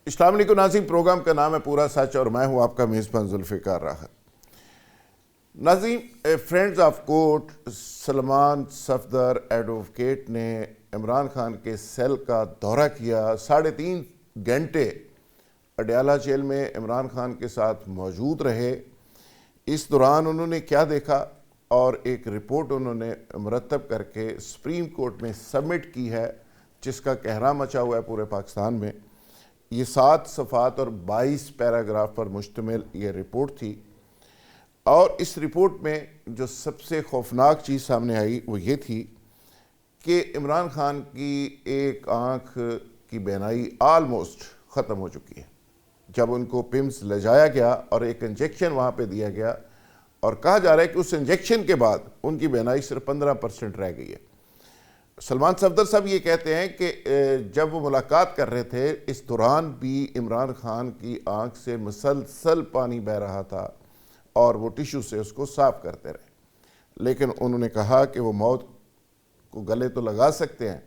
السلام علیکم ناظرین، پروگرام کا نام ہے پورا سچ اور میں ہوں آپ کا میزبان ذوالفقار راحت۔ ناظرین، friends of court Salman Safdar advocate نے عمران خان کے سیل کا دورہ کیا، 3.5 گھنٹے اڈیالہ جیل میں عمران خان کے ساتھ موجود رہے۔ اس دوران انہوں نے کیا دیکھا اور ایک رپورٹ انہوں نے مرتب کر کے سپریم کورٹ میں سبمٹ کی ہے، جس کا کہرام مچا ہوا ہے پورے پاکستان میں۔ یہ 7 صفحات اور 22 پیراگراف پر مشتمل یہ رپورٹ تھی، اور اس رپورٹ میں جو سب سے خوفناک چیز سامنے آئی وہ یہ تھی کہ عمران خان کی ایک آنکھ کی بینائی آلموسٹ ختم ہو چکی ہے۔ جب ان کو پمز لے جایا گیا اور ایک انجیکشن وہاں پہ دیا گیا، اور کہا جا رہا ہے کہ اس انجیکشن کے بعد ان کی بینائی صرف 15% رہ گئی ہے۔ سلمان صفدر صاحب یہ کہتے ہیں کہ جب وہ ملاقات کر رہے تھے، اس دوران بھی عمران خان کی آنکھ سے مسلسل پانی بہہ رہا تھا اور وہ ٹیشو سے اس کو صاف کرتے رہے، لیکن انہوں نے کہا کہ وہ موت کو گلے تو لگا سکتے ہیں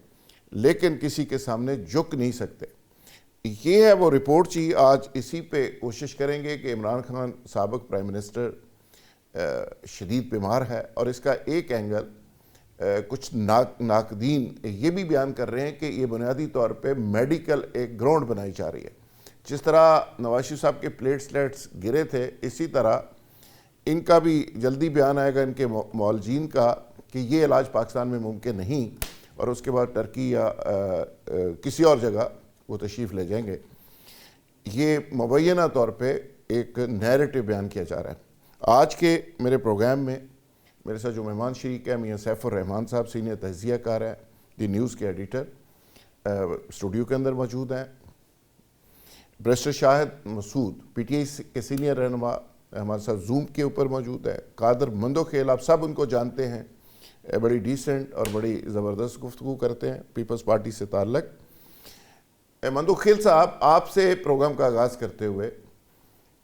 لیکن کسی کے سامنے جھک نہیں سکتے۔ یہ ہے وہ رپورٹ جی۔ آج اسی پہ کوشش کریں گے کہ عمران خان سابق پرائم منسٹر شدید بیمار ہے، اور اس کا ایک اینگل کچھ ناقدین یہ بھی بیان کر رہے ہیں کہ یہ بنیادی طور پہ میڈیکل ایک گراؤنڈ بنائی جا رہی ہے۔ جس طرح نواز شریف صاحب کے پلیٹلیٹس گرے تھے، اسی طرح ان کا بھی جلدی بیان آئے گا، ان کے معالجین کا، کہ یہ علاج پاکستان میں ممکن نہیں، اور اس کے بعد ٹرکی یا کسی اور جگہ وہ تشریف لے جائیں گے۔ یہ مبینہ طور پہ ایک نیریٹو بیان کیا جا رہا ہے۔ آج کے میرے پروگرام میں میرے ساتھ جو مہمان شریک ہے میاں سیف الرحمان صاحب، سینئر تجزیہ کار ہیں، دی نیوز کے ایڈیٹر، اسٹوڈیو کے اندر موجود ہیں۔ Barrister Shahid Masood, P T I کے سینئر رہنما، ہمارے ساتھ زوم کے اوپر موجود ہے۔ قادر مندوخیل، آپ سب ان کو جانتے ہیں، بڑی ڈیسنٹ اور بڑی زبردست گفتگو کرتے ہیں، پیپلز پارٹی سے تعلق۔ مندوخیل صاحب، آپ سے پروگرام کا آغاز کرتے ہوئے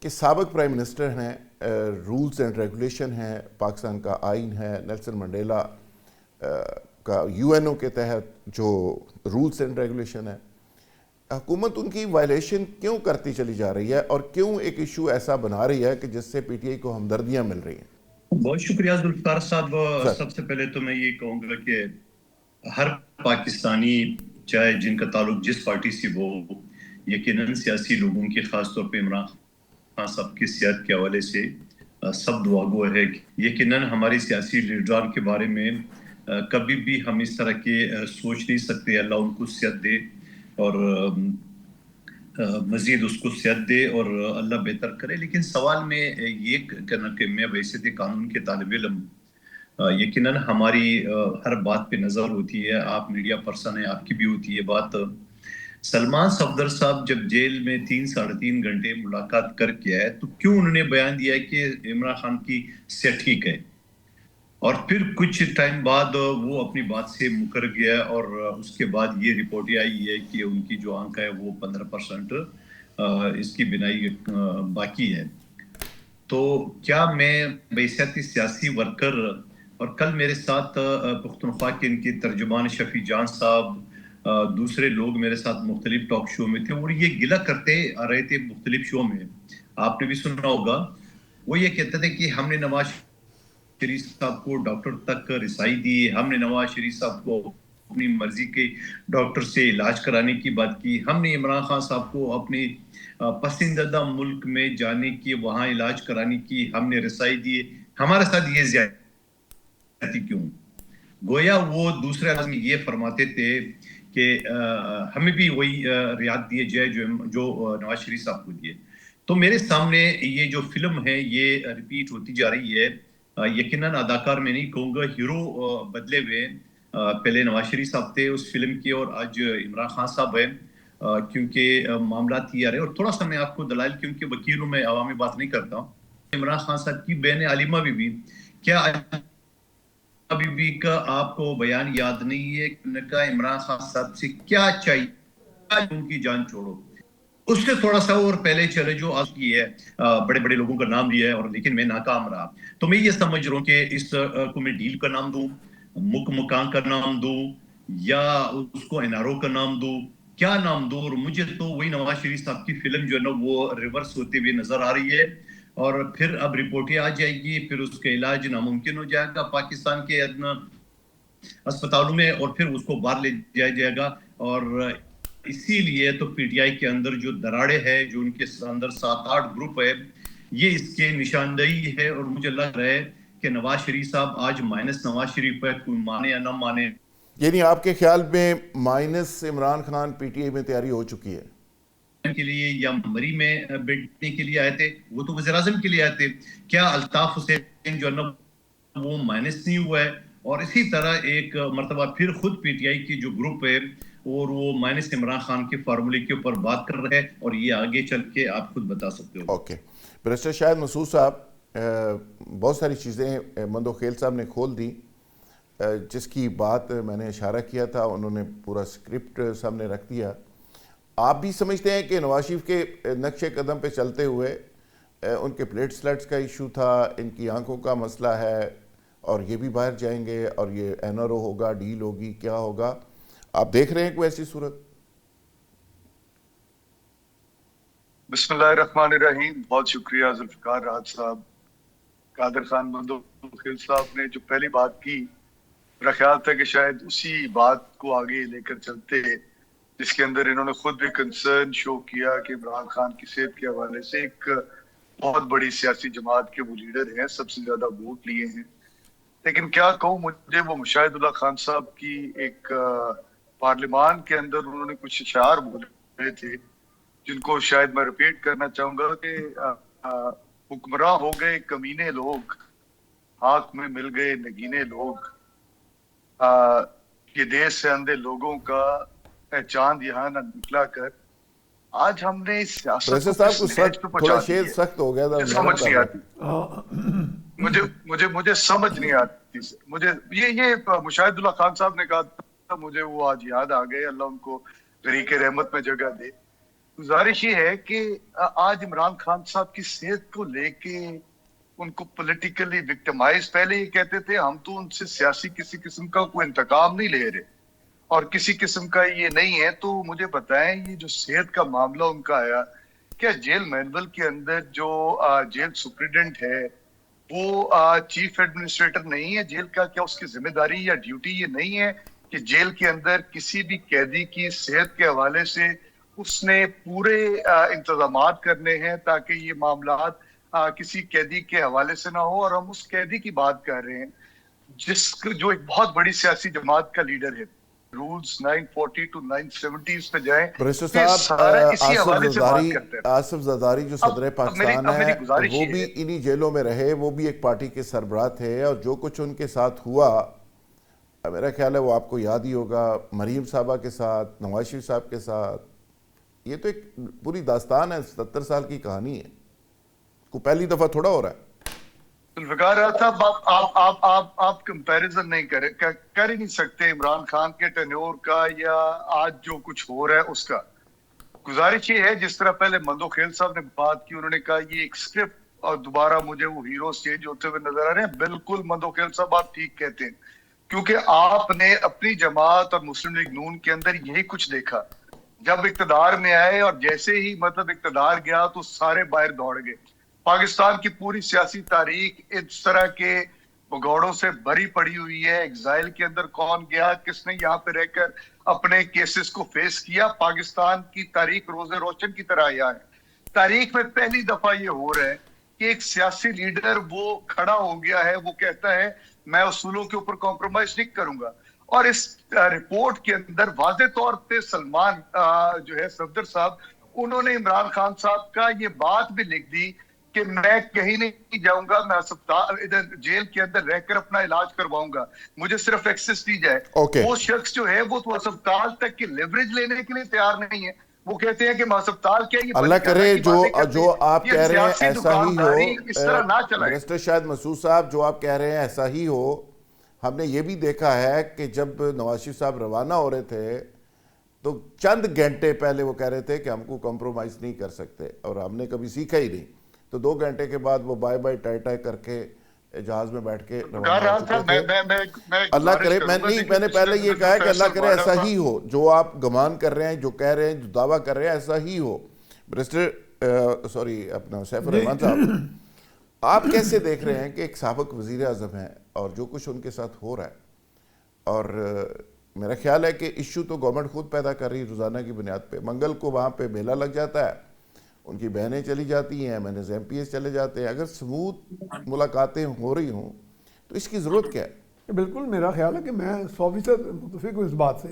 کہ سابق پرائم منسٹر ہیں، رولز اینڈ ریگولیشن ہیں، پاکستان کا آئین ہے، نیلسن منڈیلا کا یو این او کے تحت جو رولز اینڈ ریگولیشن ہے، حکومت ان کی وائلیشن کیوں کرتی چلی جا رہی ہے اور کیوں ایک ایشو ایسا بنا رہی ہے کہ جس سے پی ٹی آئی کو ہمدردیاں مل رہی ہیں؟ بہت شکریہ ذوالفقار صاحب۔ سب سے پہلے تو میں یہ کہوں گا کہ ہر پاکستانی، چاہے جن کا تعلق جس پارٹی سے وہ، یقیناً سیاسی لوگوں کی، خاص طور پہ عمران خان صاحب کی صحت کے حوالے سے سب دعا گو ہے۔ یقیناً ہماری سیاسی لیڈران کے بارے میں کبھی بھی ہم اس طرح کے سوچ نہیں سکتے۔ اللہ ان کو صحت دے اور مزید اس کو صحت دے اور اللہ بہتر کرے۔ لیکن سوال میں یہ کرنا کہ میں ویسے قانون کے طالب علم، یقیناً ہماری ہر بات پہ نظر ہوتی ہے، آپ میڈیا پرسن ہیں، آپ کی بھی ہوتی ہے بات۔ سلمان صفدر صاحب جب جیل میں 3.5 گھنٹے ملاقات کر کے آئے تو کیوں انہوں نے بیان دیا کہ عمران خان کی صحت ٹھیک ہے، اور پھر کچھ ٹائم بعد وہ اپنی بات سے مکر گیا، اور اس کے بعد یہ رپورٹ آئی ہے کہ ان کی جو آنکھ ہے وہ 15% اس کی بینائی باقی ہے۔ تو کیا میں بحیثیت سیاسی ورکر، اور کل میرے ساتھ پختونخوا کے ان کے ترجمان شفیع جان صاحب، دوسرے لوگ میرے ساتھ مختلف ٹاک شو میں تھے، اور یہ گلہ کرتے آ رہے تھے مختلف شو میں، آپ نے بھی سنا ہوگا۔ وہ یہ کہتے تھے کہ ہم نے نواز شریف صاحب کو ڈاکٹر تک رسائی دی، ہم نے نواز شریف صاحب کو اپنی مرضی کے ڈاکٹر سے علاج کرانے کی بات کی، ہم نے عمران خان صاحب کو اپنے پسندیدہ ملک میں جانے کی، وہاں علاج کرانے کی ہم نے رسائی دی، ہمارے ساتھ یہ زیادتی کیوں؟ گویا وہ دوسرے انداز میں یہ فرماتے تھے کہ ہمیں بھی وہی رعایت دیے جائے جو نواز شریف صاحب کو دیے۔ تو میرے سامنے یہ جو فلم ہے یہ ریپیٹ ہوتی جا رہی ہے۔ یقیناً اداکار میں نہیں کہوں گا، ہیرو بدلے ہوئے، پہلے نواز شریف صاحب تھے اس فلم کے اور آج عمران خان صاحب ہیں، کیونکہ معاملات یہ آ رہے ہیں۔ اور تھوڑا سا میں آپ کو دلائل، کیونکہ وکیل ہوں میں، عوامی بات نہیں کرتا ہوں۔ عمران خان صاحب کی بہن علیمہ بی بی، کیا بی بی کا آپ کو بیان یاد نہیں ہے کہ عمران خان صاحب سے کیا چاہیے ان کی جان چھوڑو؟ اس سے تھوڑا سا اور پہلے چلے جو آج کی ہے، بڑے بڑے لوگوں کا نام لیا ہے اور لیکن میں ناکام رہا۔ تو میں یہ سمجھ رہا ہوں کہ اس کو میں ڈیل کا نام دوں، مکان کا نام دوں، یا اس کو این آر او کا نام دوں، کیا نام دو. اور مجھے تو وہی نواز شریف صاحب کی فلم جو ہے نا وہ ریورس ہوتے ہوئے نظر آ رہی ہے. اور پھر اب رپورٹیں آ جائے گی, پھر اس کا علاج ناممکن ہو جائے گا پاکستان کے اسپتالوں میں, اور پھر اس کو باہر لے جایا جائے گا. اور اسی لیے تو پی ٹی آئی کے اندر جو دراڑے ہے, جو ان کے اندر 7-8 گروپ ہے, یہ اس کے نشاندہی ہے. اور مجھے لگ رہا ہے کہ نواز شریف صاحب آج مائنس نواز شریف ہے, کوئی مانے یا نہ مانے. یعنی آپ کے خیال میں minus Imran Khan P T I میں تیاری ہو چکی ہے کے لیے یا مری میں بیٹھنے کے لیے آئے تھے, وہ تو وزیر اعظم کے لیے آئے تھے. کیا الطاف حسین جو ہے نا وہ مائنس نہیں ہوا ہے؟ اور اسی طرح ایک مرتبہ پھر خود پی ٹی آئی کی جو گروپ ہے اور وہ مائنس عمران خان کے فارمولے کے اوپر بات کر رہے ہیں, اور یہ آگے چل کے آپ خود بتا سکتے ہو. اوکے. بیرسٹر شاہد مسعود صاحب, بہت ساری چیزیں مندو خیل صاحب نے کھول دی, جس کی بات میں نے اشارہ کیا تھا, انہوں نے پورا سکرپٹ سامنے رکھ دیا. آپ بھی سمجھتے ہیں کہ نواز شریف کے نقش قدم پہ چلتے ہوئے ان کے پلیٹ سلیٹس کا ایشو تھا, ان کی آنکھوں کا مسئلہ ہے, اور یہ بھی باہر جائیں گے, اور یہ این آر او ہوگا, ڈیل ہوگی, کیا ہوگا؟ آپ دیکھ رہے ہیں کوئی ایسی صورت؟ بسم اللہ الرحمن الرحیم. بہت شکریہ ذوالفقار راحت صاحب, قادر خان مندوخیل صاحب نے جو پہلی بات کی, میرا خیال تھا کہ شاید اسی بات کو آگے لے کر چلتے, جس کے اندر انہوں نے خود بھی کنسرن شو کیا کہ عمران خان کی صحت کے حوالے سے ایک بہت بڑی سیاسی جماعت کے وہ لیڈر ہیں, سب سے زیادہ ووٹ لیے ہیں. لیکن کیا کہوں, مجھے وہ مشاہد اللہ خان صاحب کی ایک پارلیمان کے اندر انہوں نے کچھ اشعار بولے تھے, جن کو شاید میں ریپیٹ کرنا چاہوں گا کہ حکمراں ہو گئے کمینے لوگ, ہاتھ میں مل گئے نگینے لوگ, یہ دیش سے اندھے لوگوں کا چاند یہاں نہ نکلا کر. آج ہم نے اس سیاست پروفیسر صاحب کو تھوڑا شیر سخت ہو گیا تھا, سمجھ نہیں آتی مجھے سمجھ نہیں آتی. مجھے یہ مشاہد اللہ خان صاحب نے کہا تھا, مجھے وہ آج یاد آ گئے, اللہ ان کو طریق رحمت میں جگہ دے. گزارش یہ ہے کہ آج عمران خان صاحب کی صحت کو لے کے ان کو پولیٹیکلی وکٹمائز, پہلے یہ کہتے تھے ہم تو ان سے سیاسی کسی قسم کا کوئی انتقام نہیں لے رہے اور کسی قسم کا یہ نہیں ہے. تو مجھے بتائیں, یہ جو صحت کا معاملہ ان کا آیا, کیا جیل مینول کے اندر جو جیل سپریڈنٹ ہے وہ چیف ایڈمنسٹریٹر نہیں ہے جیل کا؟ کیا اس کی ذمہ داری یا ڈیوٹی یہ نہیں ہے کہ جیل کے اندر کسی بھی قیدی کی صحت کے حوالے سے اس نے پورے انتظامات کرنے ہیں تاکہ یہ معاملات کسی قیدی کے حوالے سے نہ ہو؟ اور ہم اس قیدی کی بات کر رہے ہیں جو ایک بہت بڑی سیاسی جماعت کا لیڈر ہے. رولز 940 to 970 پہ جائیں, پروفیسر صاحب آصف زرداری جو صدر پاکستان ہے وہ بھی انہی جیلوں میں رہے, وہ بھی ایک پارٹی کے سربراہ تھے, اور جو کچھ ان کے ساتھ ہوا میرا خیال ہے وہ آپ کو یاد ہی ہوگا, مریم صاحبہ کے ساتھ, نواز شریف صاحب کے ساتھ. یہ تو ایک پوری داستان ہے, 70 سال کی کہانی ہے, کو پہلی دفعہ تھوڑا ہو رہا ہے. ذوالفقار صاحب آپ کمپیریزن نہیں کر ہی نہیں سکتے عمران خان کے ٹینیور کا یا آج جو کچھ ہو رہا ہے اس کا. گزارش یہ ہے, جس طرح پہلے مندو خیل صاحب نے بات کی, انہوں نے کہا یہ ایک اسکرپٹ, اور دوبارہ مجھے وہ ہیروز چینج ہوتے ہوئے نظر آ رہے ہیں. بالکل مندو خیل صاحب آپ ٹھیک کہتے ہیں, کیونکہ آپ نے اپنی جماعت اور مسلم لیگ نون کے اندر یہی کچھ دیکھا. جب اقتدار میں آئے اور جیسے ہی اقتدار گیا تو سارے باہر دوڑ گئے. پاکستان کی پوری سیاسی تاریخ اس طرح کے بگوڑوں سے بھری پڑی ہوئی ہے. ایگزائل کے اندر کون گیا, کس نے یہاں پہ رہ کر اپنے کیسز کو فیس کیا, پاکستان کی تاریخ روز روشن کی طرح آیا ہے. تاریخ میں پہلی دفعہ یہ ہو رہا ہے کہ ایک سیاسی لیڈر وہ کھڑا ہو گیا ہے, وہ کہتا ہے میں اصولوں کے اوپر کمپرومائز نہیں کروں گا. اور اس رپورٹ کے اندر واضح طور پہ سلمان جو ہے صفدر صاحب, انہوں نے عمران خان صاحب کا یہ بات بھی لکھ دی کہ میں کہیں نہیں جاؤں گا, میں ادھر جیل کے اندر رہ کر اپنا علاج کرواؤں گا, مجھے صرف ایکسس دی جائے. وہ شخص جو ہے وہ تو اسپتال تک کی لیوریج لینے کے لیے تیار نہیں ہے. وہ کہتے ہیں کہ اسپتال کیا, یہ اللہ کرے جو آپ کہہ رہے ہیں ایسا ہی ہو. منسٹر شاہد مسعود صاحب, جو آپ کہہ رہے ہیں ایسا ہی ہو. ہم نے یہ بھی دیکھا ہے کہ جب نواز شریف صاحب روانہ ہو رہے تھے تو چند گھنٹے پہلے وہ کہہ رہے تھے کہ ہم کو کمپرومائز نہیں کر سکتے, اور ہم نے کبھی سیکھا ہی نہیں. تو 2 گھنٹے کے بعد وہ بائے بائے ٹائے ٹائے کر کے جہاز میں بیٹھ کے کہہ روانہ رہا ہو تھا چکے تھے. میں اللہ کرے, میں کروں گا نہیں, کہ میں نے پہلے یہ کہا ہے کہ اللہ کرے ایسا فیصل ہی ہو, جو آپ گمان کر رہے ہیں, جو کہہ رہے ہیں, جو دعویٰ کر رہے ہیں, ایسا ہی ہو. برسٹر سوری اپنا سیف الرحمان صاحب, آپ کیسے دیکھ رہے ہیں کہ ایک سابق وزیر اعظم ہیں اور جو کچھ ان کے ساتھ ہو رہا ہے, اور میرا خیال ہے کہ ایشو تو گورنمنٹ خود پیدا کر رہی ہے روزانہ کی بنیاد پہ. منگل کو وہاں پہ میلہ لگ جاتا ہے, ان کی بہنیں چلی جاتی ہیں, میں نے ایم پی ایس چلے جاتے ہیں. اگر سموتھ ملاقاتیں ہو رہی ہوں تو اس کی ضرورت کیا ہے؟ بالکل میرا خیال ہے کہ میں 100% متفق ہوں اس بات سے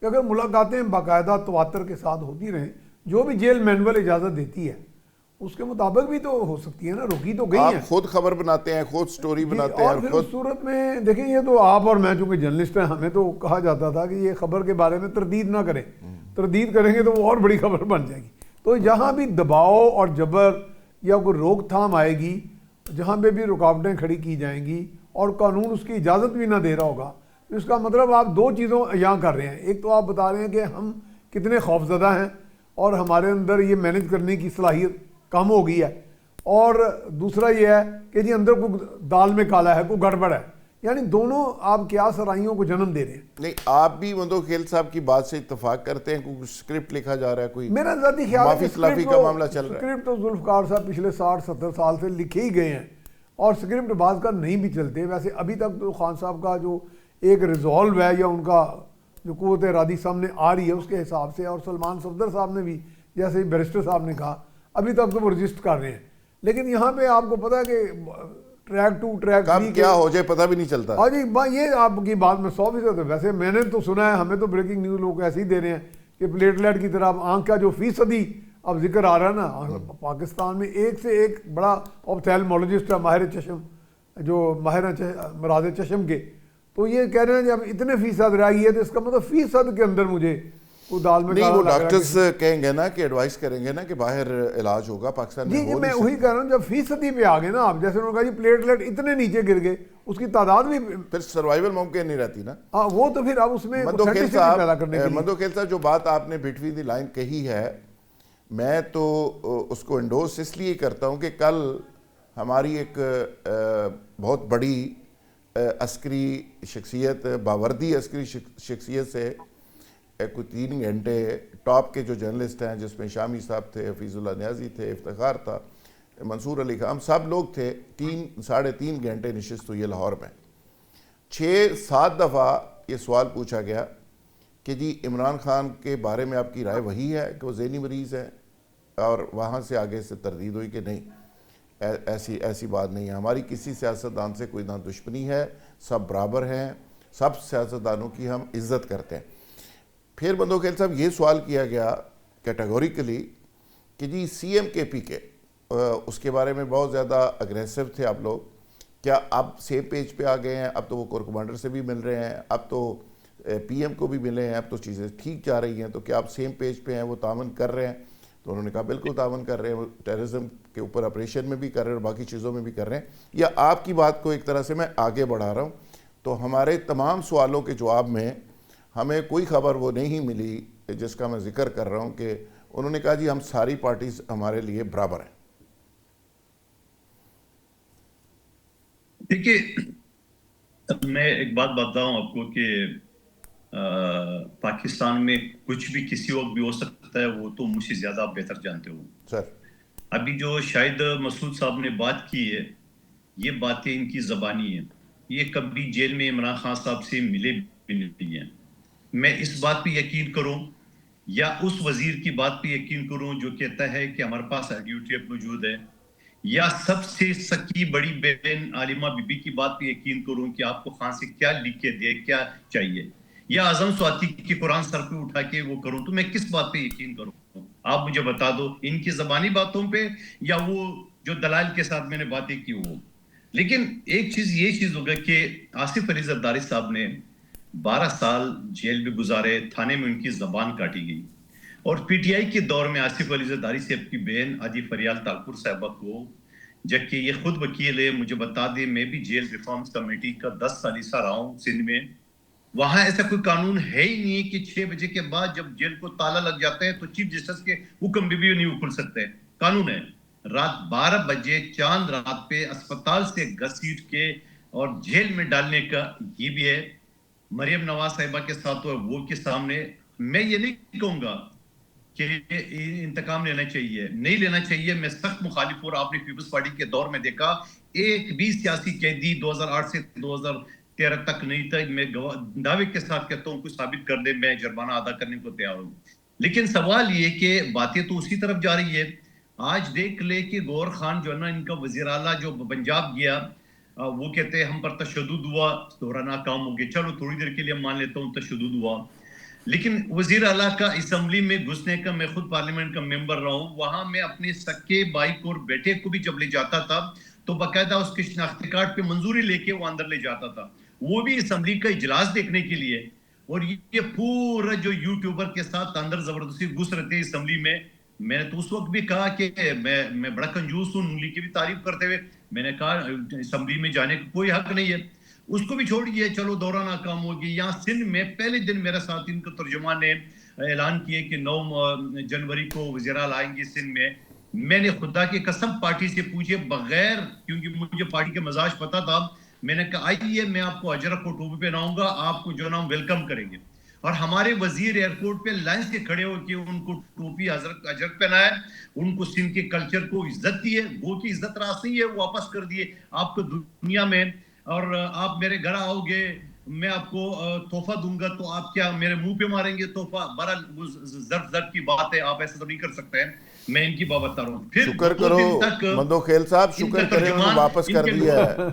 کہ اگر ملاقاتیں باقاعدہ تواتر کے ساتھ ہوتی رہیں, جو بھی جیل مینول اجازت دیتی ہے اس کے مطابق بھی تو ہو سکتی ہے نا, روکی تو گئی ہیں. آپ خود خبر بناتے ہیں, خود سٹوری بناتے ہیں, اور پھر خود اس صورت میں دیکھیں, یہ تو آپ اور میں چونکہ جرنلسٹ ہیں, ہمیں تو کہا جاتا تھا کہ یہ خبر کے بارے میں تردید نہ کریں, تردید کریں گے تو وہ اور بڑی خبر بن جائے گی. تو جہاں بھی دباؤ اور جبر یا کوئی روک تھام آئے گی, جہاں پہ بھی رکاوٹیں کھڑی کی جائیں گی اور قانون اس کی اجازت بھی نہ دے رہا ہوگا, تو اس کا مطلب آپ دو چیزوں یہاں کر رہے ہیں. ایک تو آپ بتا رہے ہیں کہ ہم کتنے خوفزدہ ہیں اور ہمارے اندر یہ مینج کرنے کی صلاحیت کم ہو گئی ہے, اور دوسرا یہ ہے کہ جی اندر کوئی دال میں کالا ہے, کوئی گڑبڑ ہے. یعنی دونوں آپ قیاس آرائیوں کو جنم دے رہے ہیں. نہیں, آپ بھی مندو کھیل صاحب کی بات سے اتفاق کرتے ہیں, کوئی سکرپٹ لکھا جا رہا ہے, کوئی میرا ذاتی خیال ہے معافی خلافی کا معاملہ چل رہا ہے؟ سکرپٹ تو ذوالفقار صاحب پچھلے 60-70 سال سے لکھے ہی گئے ہیں, اور سکرپٹ بعض کا نہیں بھی چلتے. ویسے ابھی تک تو خان صاحب کا جو ایک ریزولو ہے یا ان کا جو قوت ارادی سامنے آ رہی ہے اس کے حساب سے, اور سلمان صفدر صاحب نے بھی جیسے ہی بیرسٹر صاحب نے کہا ابھی تک تو وہ رجسٹ کر رہے ہیں. لیکن یہاں پہ آپ کو پتہ ہے کہ ٹریک 2 ٹریک 3 کب کیا ہو جائے پتہ بھی نہیں چلتا. ہاں جی, یہ آپ کی بات میں 100% ہے. ویسے میں نے تو سنا ہے, ہمیں تو بریکنگ نیوز لوگ ایسے ہی دے رہے ہیں کہ پلیٹلیٹ کی طرح آنکھ کا جو فیصدی اب ذکر آ رہا ہے نا, پاکستان میں ایک سے ایک بڑا آپتھیلمولوجسٹ ہے, ماہر چشم, جو ماہر ہیں امراض چشم کے, تو یہ کہہ رہے ہیں جب اتنے فیصد رہ گئی ہے تو اس کا مطلب فیصد کے اندر مجھے وہ دال میں نہیں, وہ ڈاکٹرز کہیں گے نا کہ ایڈوائز کریں گے نا کہ باہر علاج ہوگا پاکستان میں. جی میں وہی کہہ رہا ہوں, جب فیصدی پہ آ گئے نا آپ, جیسے انہوں نے کہا جی پلیٹلیٹ اتنے نیچے گر گئے, اس کی تعداد بھی پھر سروائیول ممکن نہیں رہتی نا. ہاں, وہ تو پھر آپ اس میں مندو کھیل پیدا کرنے کے لیے. مندو کھیل صاحب, جو بات آپ نے بٹوین دی لائن کہی ہے, میں تو اس کو انڈوس اس لیے کرتا ہوں کہ کل ہماری ایک بہت بڑی عسکری شخصیت, باوردی عسکری شخصیت سے کوئی 3 گھنٹے ٹاپ کے جو جرنلسٹ ہیں, جس میں شامی صاحب تھے, حفیظ اللہ نیازی تھے, افتخار تھا, منصور علی خان, سب لوگ تھے, 3-3.5 گھنٹے نشست ہوئی ہے لاہور میں. 6-7 دفعہ یہ سوال پوچھا گیا کہ جی عمران خان کے بارے میں آپ کی رائے وہی ہے کہ وہ ذہنی مریض ہے, اور وہاں سے آگے سے تردید ہوئی کہ نہیں, ایسی بات نہیں ہے, ہماری کسی سیاستدان سے کوئی نہ دشمنی ہے, سب برابر ہیں, سب سیاستدانوں کی ہم عزت کرتے ہیں. پھر مندو کھیل صاحب یہ سوال کیا گیا کیٹیگوریکلی کہ جی سی ایم کے پی کے, اس کے بارے میں بہت زیادہ اگریسو تھے آپ لوگ, کیا اب سیم پیج پہ آ گئے ہیں, اب تو وہ کور کمانڈر سے بھی مل رہے ہیں, اب تو پی ایم کو بھی ملے ہیں, اب تو چیزیں ٹھیک جا رہی ہیں, تو کیا آپ سیم پیج پہ ہیں, وہ تعاون کر رہے ہیں؟ تو انہوں نے کہا بالکل تعاون کر رہے ہیں, وہ ٹیررزم کے اوپر آپریشن میں بھی کر رہے ہیں اور باقی چیزوں میں بھی کر رہے ہیں. یا آپ کی بات کو ایک طرح سے میں آگے بڑھا رہا ہوں, تو ہمارے تمام سوالوں کے جواب میں ہمیں کوئی خبر وہ نہیں ملی جس کا میں ذکر کر رہا ہوں کہ انہوں نے کہا جی ہم ساری پارٹیز ہمارے لیے برابر ہیں. دیکھیے, میں ایک بات بتاؤں آپ کو کہ پاکستان میں کچھ بھی کسی وقت بھی ہو سکتا ہے, وہ تو مجھ سے زیادہ آپ بہتر جانتے ہو. سر ابھی جو شاید مسعود صاحب نے بات کی ہے, یہ باتیں ان کی زبانی ہیں, یہ کبھی جیل میں عمران خان صاحب سے ملے بھی نہیں ہیں. میں اس بات پہ یقین کروں یا اس وزیر کی بات پہ یقین کروں جو کہتا ہے کہ ہمارے پاس آڈیو ٹیپ موجود ہے, یا سب سے سکی بڑی بہن عالمہ بی بی کی بات پہ یقین کروں کہ آپ کو خان سے کیا لکھ کے دے, کیا چاہیے, یا اعظم سواتی کی قرآن سر پہ اٹھا کے وہ کروں, تو میں کس بات پہ یقین کروں؟ آپ مجھے بتا دو, ان کی زبانی باتوں پہ یا وہ جو دلائل کے ساتھ میں نے باتیں کی وہ. لیکن ایک چیز یہ چیز ہوگا کہ آصف علی زرداری صاحب نے 12 سال جیل میں گزارے, تھانے میں ان کی زبان کاٹی گئی, اور پی ٹی آئی کے دور میں آصف علی زرداری صاحب کی بہن حاجی فریال طاہر صاحبہ کو, جبکہ یہ خود وکیل ہے, مجھے بتا دیں میں بھی جیل ریفارمز کمیٹی کا 10 سال حصہ رہا ہوں سندھ میں, وہاں ایسا کوئی قانون ہے ہی نہیں کہ 6 بجے کے بعد جب جیل کو تالا لگ جاتا ہے تو چیف جسٹس کے حکم بھی نہیں کھل سکتے, قانون ہے. رات 12 بجے چاند رات پہ اسپتال سے گھسیٹ کے اور جیل میں ڈالنے کا یہ بھی ہے. مریم نواز صاحبہ کے ساتھ وہ کے سامنے میں یہ نہیں کہوں گا کہ انتقام لینا چاہیے, نہیں لینا چاہیے. میں سخت مخالف ہوں. آپ نے پیپلز پارٹی کے دور میں دیکھا ایک بھی سیاسی قیدی 2008 سے 2013 تک نہیں تھا. میں دعوے کے ساتھ کہتا ہوں, کچھ ثابت کر دے, میں جرمانہ ادا کرنے کو تیار ہوں. لیکن سوال یہ کہ باتیں تو اسی طرف جا رہی ہے. آج دیکھ لے کہ گور خان جو ہے نا, ان کا وزیر اعلیٰ جو پنجاب گیا, وہ کہتے ہیں ہم پر تشدد ہوا, دورہ ناکام ہو گیا. چلو تھوڑی دیر کے لیے مان لیتا ہوں تشدد ہوا, لیکن وزیر اعلیٰ کا اسمبلی میں گھسنے کا, میں خود پارلیمنٹ کا ممبر رہا ہوں, وہاں میں اپنے سکے بھائی کو اور بیٹے کو بھی جب لے جاتا تھا تو باقاعدہ اس کے شناختی کارڈ پہ منظوری لے کے وہ اندر لے جاتا تھا, وہ بھی اسمبلی کا اجلاس دیکھنے کے لیے. اور یہ پورا جو یوٹیوبر کے ساتھ اندر زبردستی گھس رہتے ہیں اسمبلی میں. میں نے تو اس وقت بھی کہا کہ میں بڑا کنجوس ہوں, نون لیگ کی بھی تعریف کرتے ہوئے میں نے کہا اسمبلی میں جانے کا کوئی حق نہیں ہے. اس کو بھی چھوڑیے, چلو دورہ ناکام ہوگی. یہاں سندھ میں پہلے دن میرا ساتھ ان کا ترجمان نے اعلان کیے کہ 9 جنوری کو وزیر اعلیٰ آئیں گے سندھ میں. میں نے خدا کی قسم پارٹی سے پوچھے بغیر, کیونکہ مجھے پارٹی کے مزاج پتا تھا, میں نے کہا آئیے میں آپ کو اجرک کو ٹوپی پہناؤں گا, آپ کو جو نام ویلکم کریں گے. اور ہمارے وزیر ایئرپورٹ پہ لائن سے کھڑے ہو کے ان کو ٹوپی اجرک پہنائے, ان کو سندھ کے کلچر کو عزت دی ہے. وہ کی عزت راست نہیں ہے, وہ واپس کر دیے آپ کو دنیا میں. اور آپ میرے گھر آؤ گے, میں آپ کو تحفہ دوں گا تو آپ کیا میرے منہ پہ ماریں گے تحفہ؟ بہرحال ضرب کی بات ہے, آپ ایسا تو نہیں کر سکتے ہیں. میں ان کی بات بتا رہا ہوں. پھر شکر کرو مندو خیل صاحب, شکر کرے انہوں نے واپس کر دیا ہے,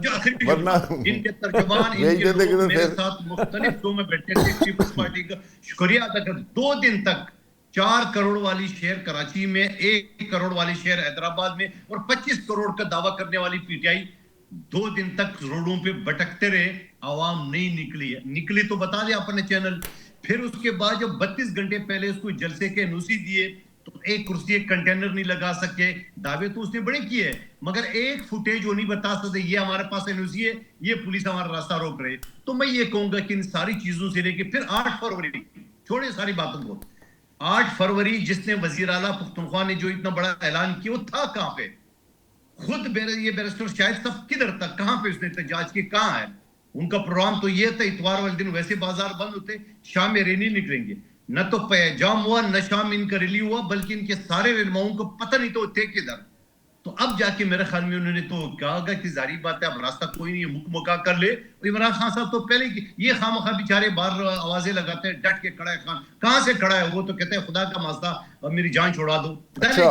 ورنہ ان کے ترجمان ان کے لوگ میرے ساتھ مختلف شو میں بیٹھے تھے پیپلز پارٹی کا. شکریہ ادا کر. 2 دن تک 4 کروڑ والی شہر کراچی میں, 1 کروڑ والی شہر حیدرآباد میں, اور 25 کروڑ کا دعویٰ کرنے والی پی ٹی آئی 2 دن تک روڈوں پہ بھٹکتے رہے. عوام نہیں نکلی ہے, نکلی تو بتا دیا اپنے چینل. پھر اس کے بعد جب 32 گھنٹے پہلے اس کو جلسے کے نوسی دیے تو ایک کرسی ایک کنٹینر نہیں لگا سکے. دعوے تو اس نے بڑے کیے مگر ایک فوٹیج وہ نہیں بتا سکتے یہ ہمارے پاس نوسی ہے, یہ پولیس ہمارا راستہ روک رہے. تو میں یہ کہوں گا کہ ان ساری چیزوں سے لے کے پھر 8 فروری, چھوڑے ساری باتوں کو, 8 فروری جس نے وزیر اعلیٰ پختونخوا نے جو اتنا بڑا اعلان کیا, وہ تھا کہاں پہ؟ خود یہ بیرسٹر شاہد صاحب کدھر تھا, کہاں پہ اس نے احتجاج کی, کہاں ہے ان کا پروگرام؟ تو یہ تھا اتوار والے دن ویسے بازار بند ہوتے, شام میں ریلی نکلیں گے. نہ تو پیجام ہوا نہ شام ان کا ریلی ہوا, بلکہ ان کے سارے رہنماؤں کو پتہ نہیں تو تھے کدھر. تو اب جا کے میرے خیال میں انہوں نے تو کہا گا کہ ظاہری بات ہے اب راستہ کوئی نہیں ہے, مکہ کر لے. عمران خان صاحب تو پہلے کی یہ خواہ بیچارے باہر آوازیں لگاتے ہیں, ڈٹ کے کھڑا ہے خان. کہاں سے کھڑا ہے وہ؟ تو کہتے ہیں خدا کا واسطہ میری جان چھوڑا دو.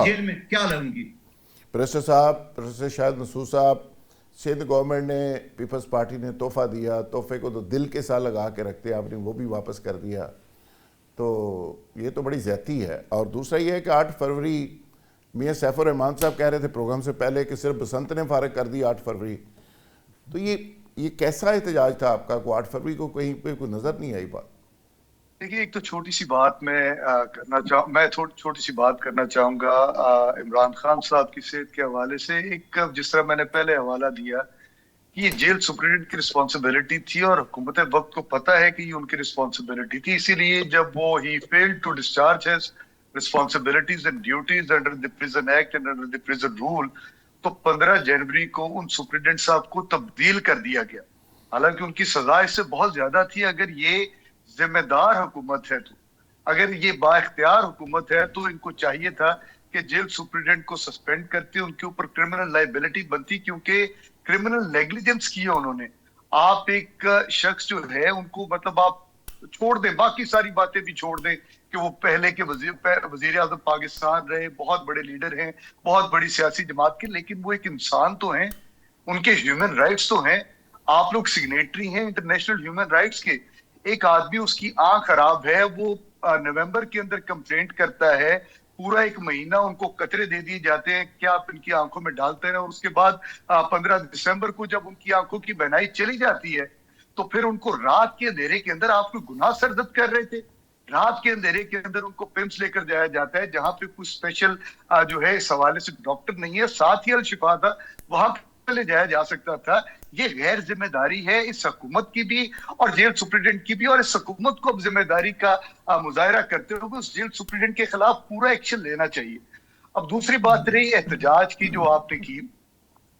جیل میں کیا لگیں گی؟ پریسٹر صاحب, پریسٹر شاہد مسعود صاحب, سندھ گورنمنٹ نے, پیپلز پارٹی نے تحفہ دیا, تحفے کو تو دل کے ساتھ لگا کے رکھتے, آپ نے وہ بھی واپس کر دیا, تو یہ تو بڑی زیادتی ہے. اور دوسرا یہ ہے کہ 8 فروری میاں سیف الرحمان صاحب کہہ رہے تھے پروگرام سے پہلے کہ صرف بسنت نے فارغ کر دی 8 فروری. تو یہ کیسا احتجاج تھا آپ کا کو 8 فروری کو کہیں پہ کوئی نظر نہیں آئی بات؟ دیکھیے ایک تو چھوٹی سی بات میں چھوٹی سی بات کرنا چاہوں گا عمران خان صاحب کی صحت کے حوالے سے. ایک جس طرح میں نے پہلے حوالہ دیا کہ یہ جیل سپرنٹینڈنٹ کی رسپانسبلٹی تھی اور حکومت وقت کو پتہ ہے کہ یہ ان کی رسپانسبلٹی تھی, اسی لیے جب وہ ہی field to discharge his responsibilities and duties under the prison act and under the prison rule, تو 15 جنوری کو ان سپرنٹینڈنٹ صاحب کو تبدیل کر دیا گیا. حالانکہ ان کی سزا اس سے بہت زیادہ تھی. اگر یہ ذمہ دار حکومت ہے, تو اگر یہ با اختیار حکومت ہے, تو ان کو چاہیے تھا کہ جیل سپرنٹینڈنٹ کو سسپینڈ کرتے, ان کے اوپر کرمنل لائبلٹی بنتی, کیونکہ کرمنل نیگلیجنس کیا انہوں نے. آپ ایک شخص جو ہے ان کو مطلب آپ چھوڑ دیں, باقی ساری باتیں بھی چھوڑ دیں کہ وہ پہلے کے وزیر اعظم پاکستان رہے, بہت بڑے لیڈر ہیں, بہت بڑی سیاسی جماعت کے, لیکن وہ ایک انسان تو ہیں, ان کے ہیومن رائٹس تو ہیں. آپ لوگ سگنیٹری ہیں انٹرنیشنل ہیومن رائٹس کے. ایک آدمی اس کی آنکھ خراب ہے, وہ نومبر کے اندر کمپلینٹ کرتا ہے, پورا 1 مہینہ ان کو قطرے دے دیے جاتے ہیں کہ آپ ان کی آنکھوں میں ڈالتے ہیں, اور اس کے بعد 15 دسمبر کو جب ان کی آنکھوں کی بینائی چلی جاتی ہے تو پھر ان کو رات کے اندھیرے کے اندر, آپ کو گناہ سرزد کر رہے تھے, رات کے اندھیرے کے اندر ان کو پمس لے کر جایا جاتا ہے جہاں پہ کوئی اسپیشل جو ہے اس حوالے سے ڈاکٹر نہیں ہے, ساتھ ہی الشفا تھا, وہاں پہ لے جایا جا سکتا تھا. یہ غیر ذمہ داری ہے اس حکومت کی بھی اور جیل سپرنٹینڈنٹ کی بھی, اور اس حکومت کو اب ذمہ داری کا مظاہرہ کرتے ہوئے اس جیل سپرنٹینڈنٹ کے خلاف پورا ایکشن لینا چاہیے. اب دوسری بات رہی احتجاج کی جو آپ نے کی،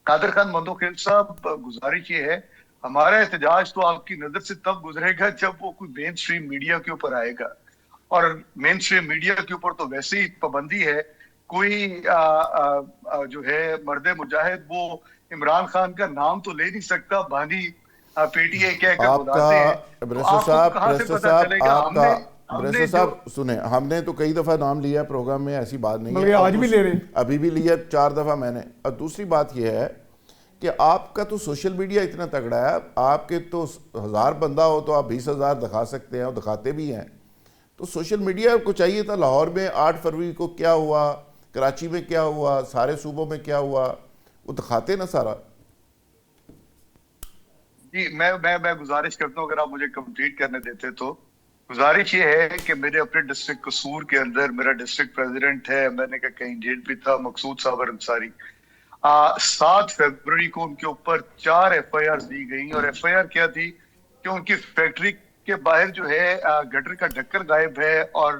قادر خان مندوخیل صاحب، گزارش یہ ہے ہمارا احتجاج تو آپ کی نظر سے تب گزرے گا جب وہ کوئی مین سٹریم میڈیا کے اوپر آئے گا، اور مین سٹریم میڈیا کے اوپر تو ویسے ہی پابندی ہے، کوئی جو ہے مرد مجاہد وہ عمران خان کا نام تو لے نہیں سکتا، بانی پی ٹی اے کہہ کر بلاتے ہیں، بریسٹر صاحب سنیں، ہم نے تو کئی دفعہ نام لیا ہے پروگرام میں، ایسی بات نہیں ہے، آج بھی لے رہے ہیں، ابھی بھی لیا 4 دفعہ میں نے۔ اور دوسری بات یہ ہے کہ آپ کا تو سوشل میڈیا اتنا تگڑا ہے، آپ کے تو 1000 بندہ ہو تو آپ 20,000 دکھا سکتے ہیں، اور دکھاتے بھی ہیں۔ تو سوشل میڈیا کو چاہیے تھا لاہور میں 8 فروری کو کیا ہوا، کراچی میں کیا ہوا، سارے صوبوں میں کیا ہوا، وہ دکھاتے نا سارا۔ جی میں گزارش کرتا ہوں، اگر آپ مجھے کمپلیٹ کرنے دیتے تو گزارش یہ ہے کہ میرے اپنے ڈسٹرکٹ قصور کے اندر میرا ڈسٹرکٹ پریزیڈنٹ ہے، میں نے کہا کہیں جیل بھی تھا، مقصود صابر انصاری، 7 فروری کو ان کے اوپر 4 ایف آئی آر دی گئی، اور ایف آئی آر کیا تھی کہ ان کی فیکٹری کے باہر جو ہے گٹر کا ڈھکن غائب ہے، اور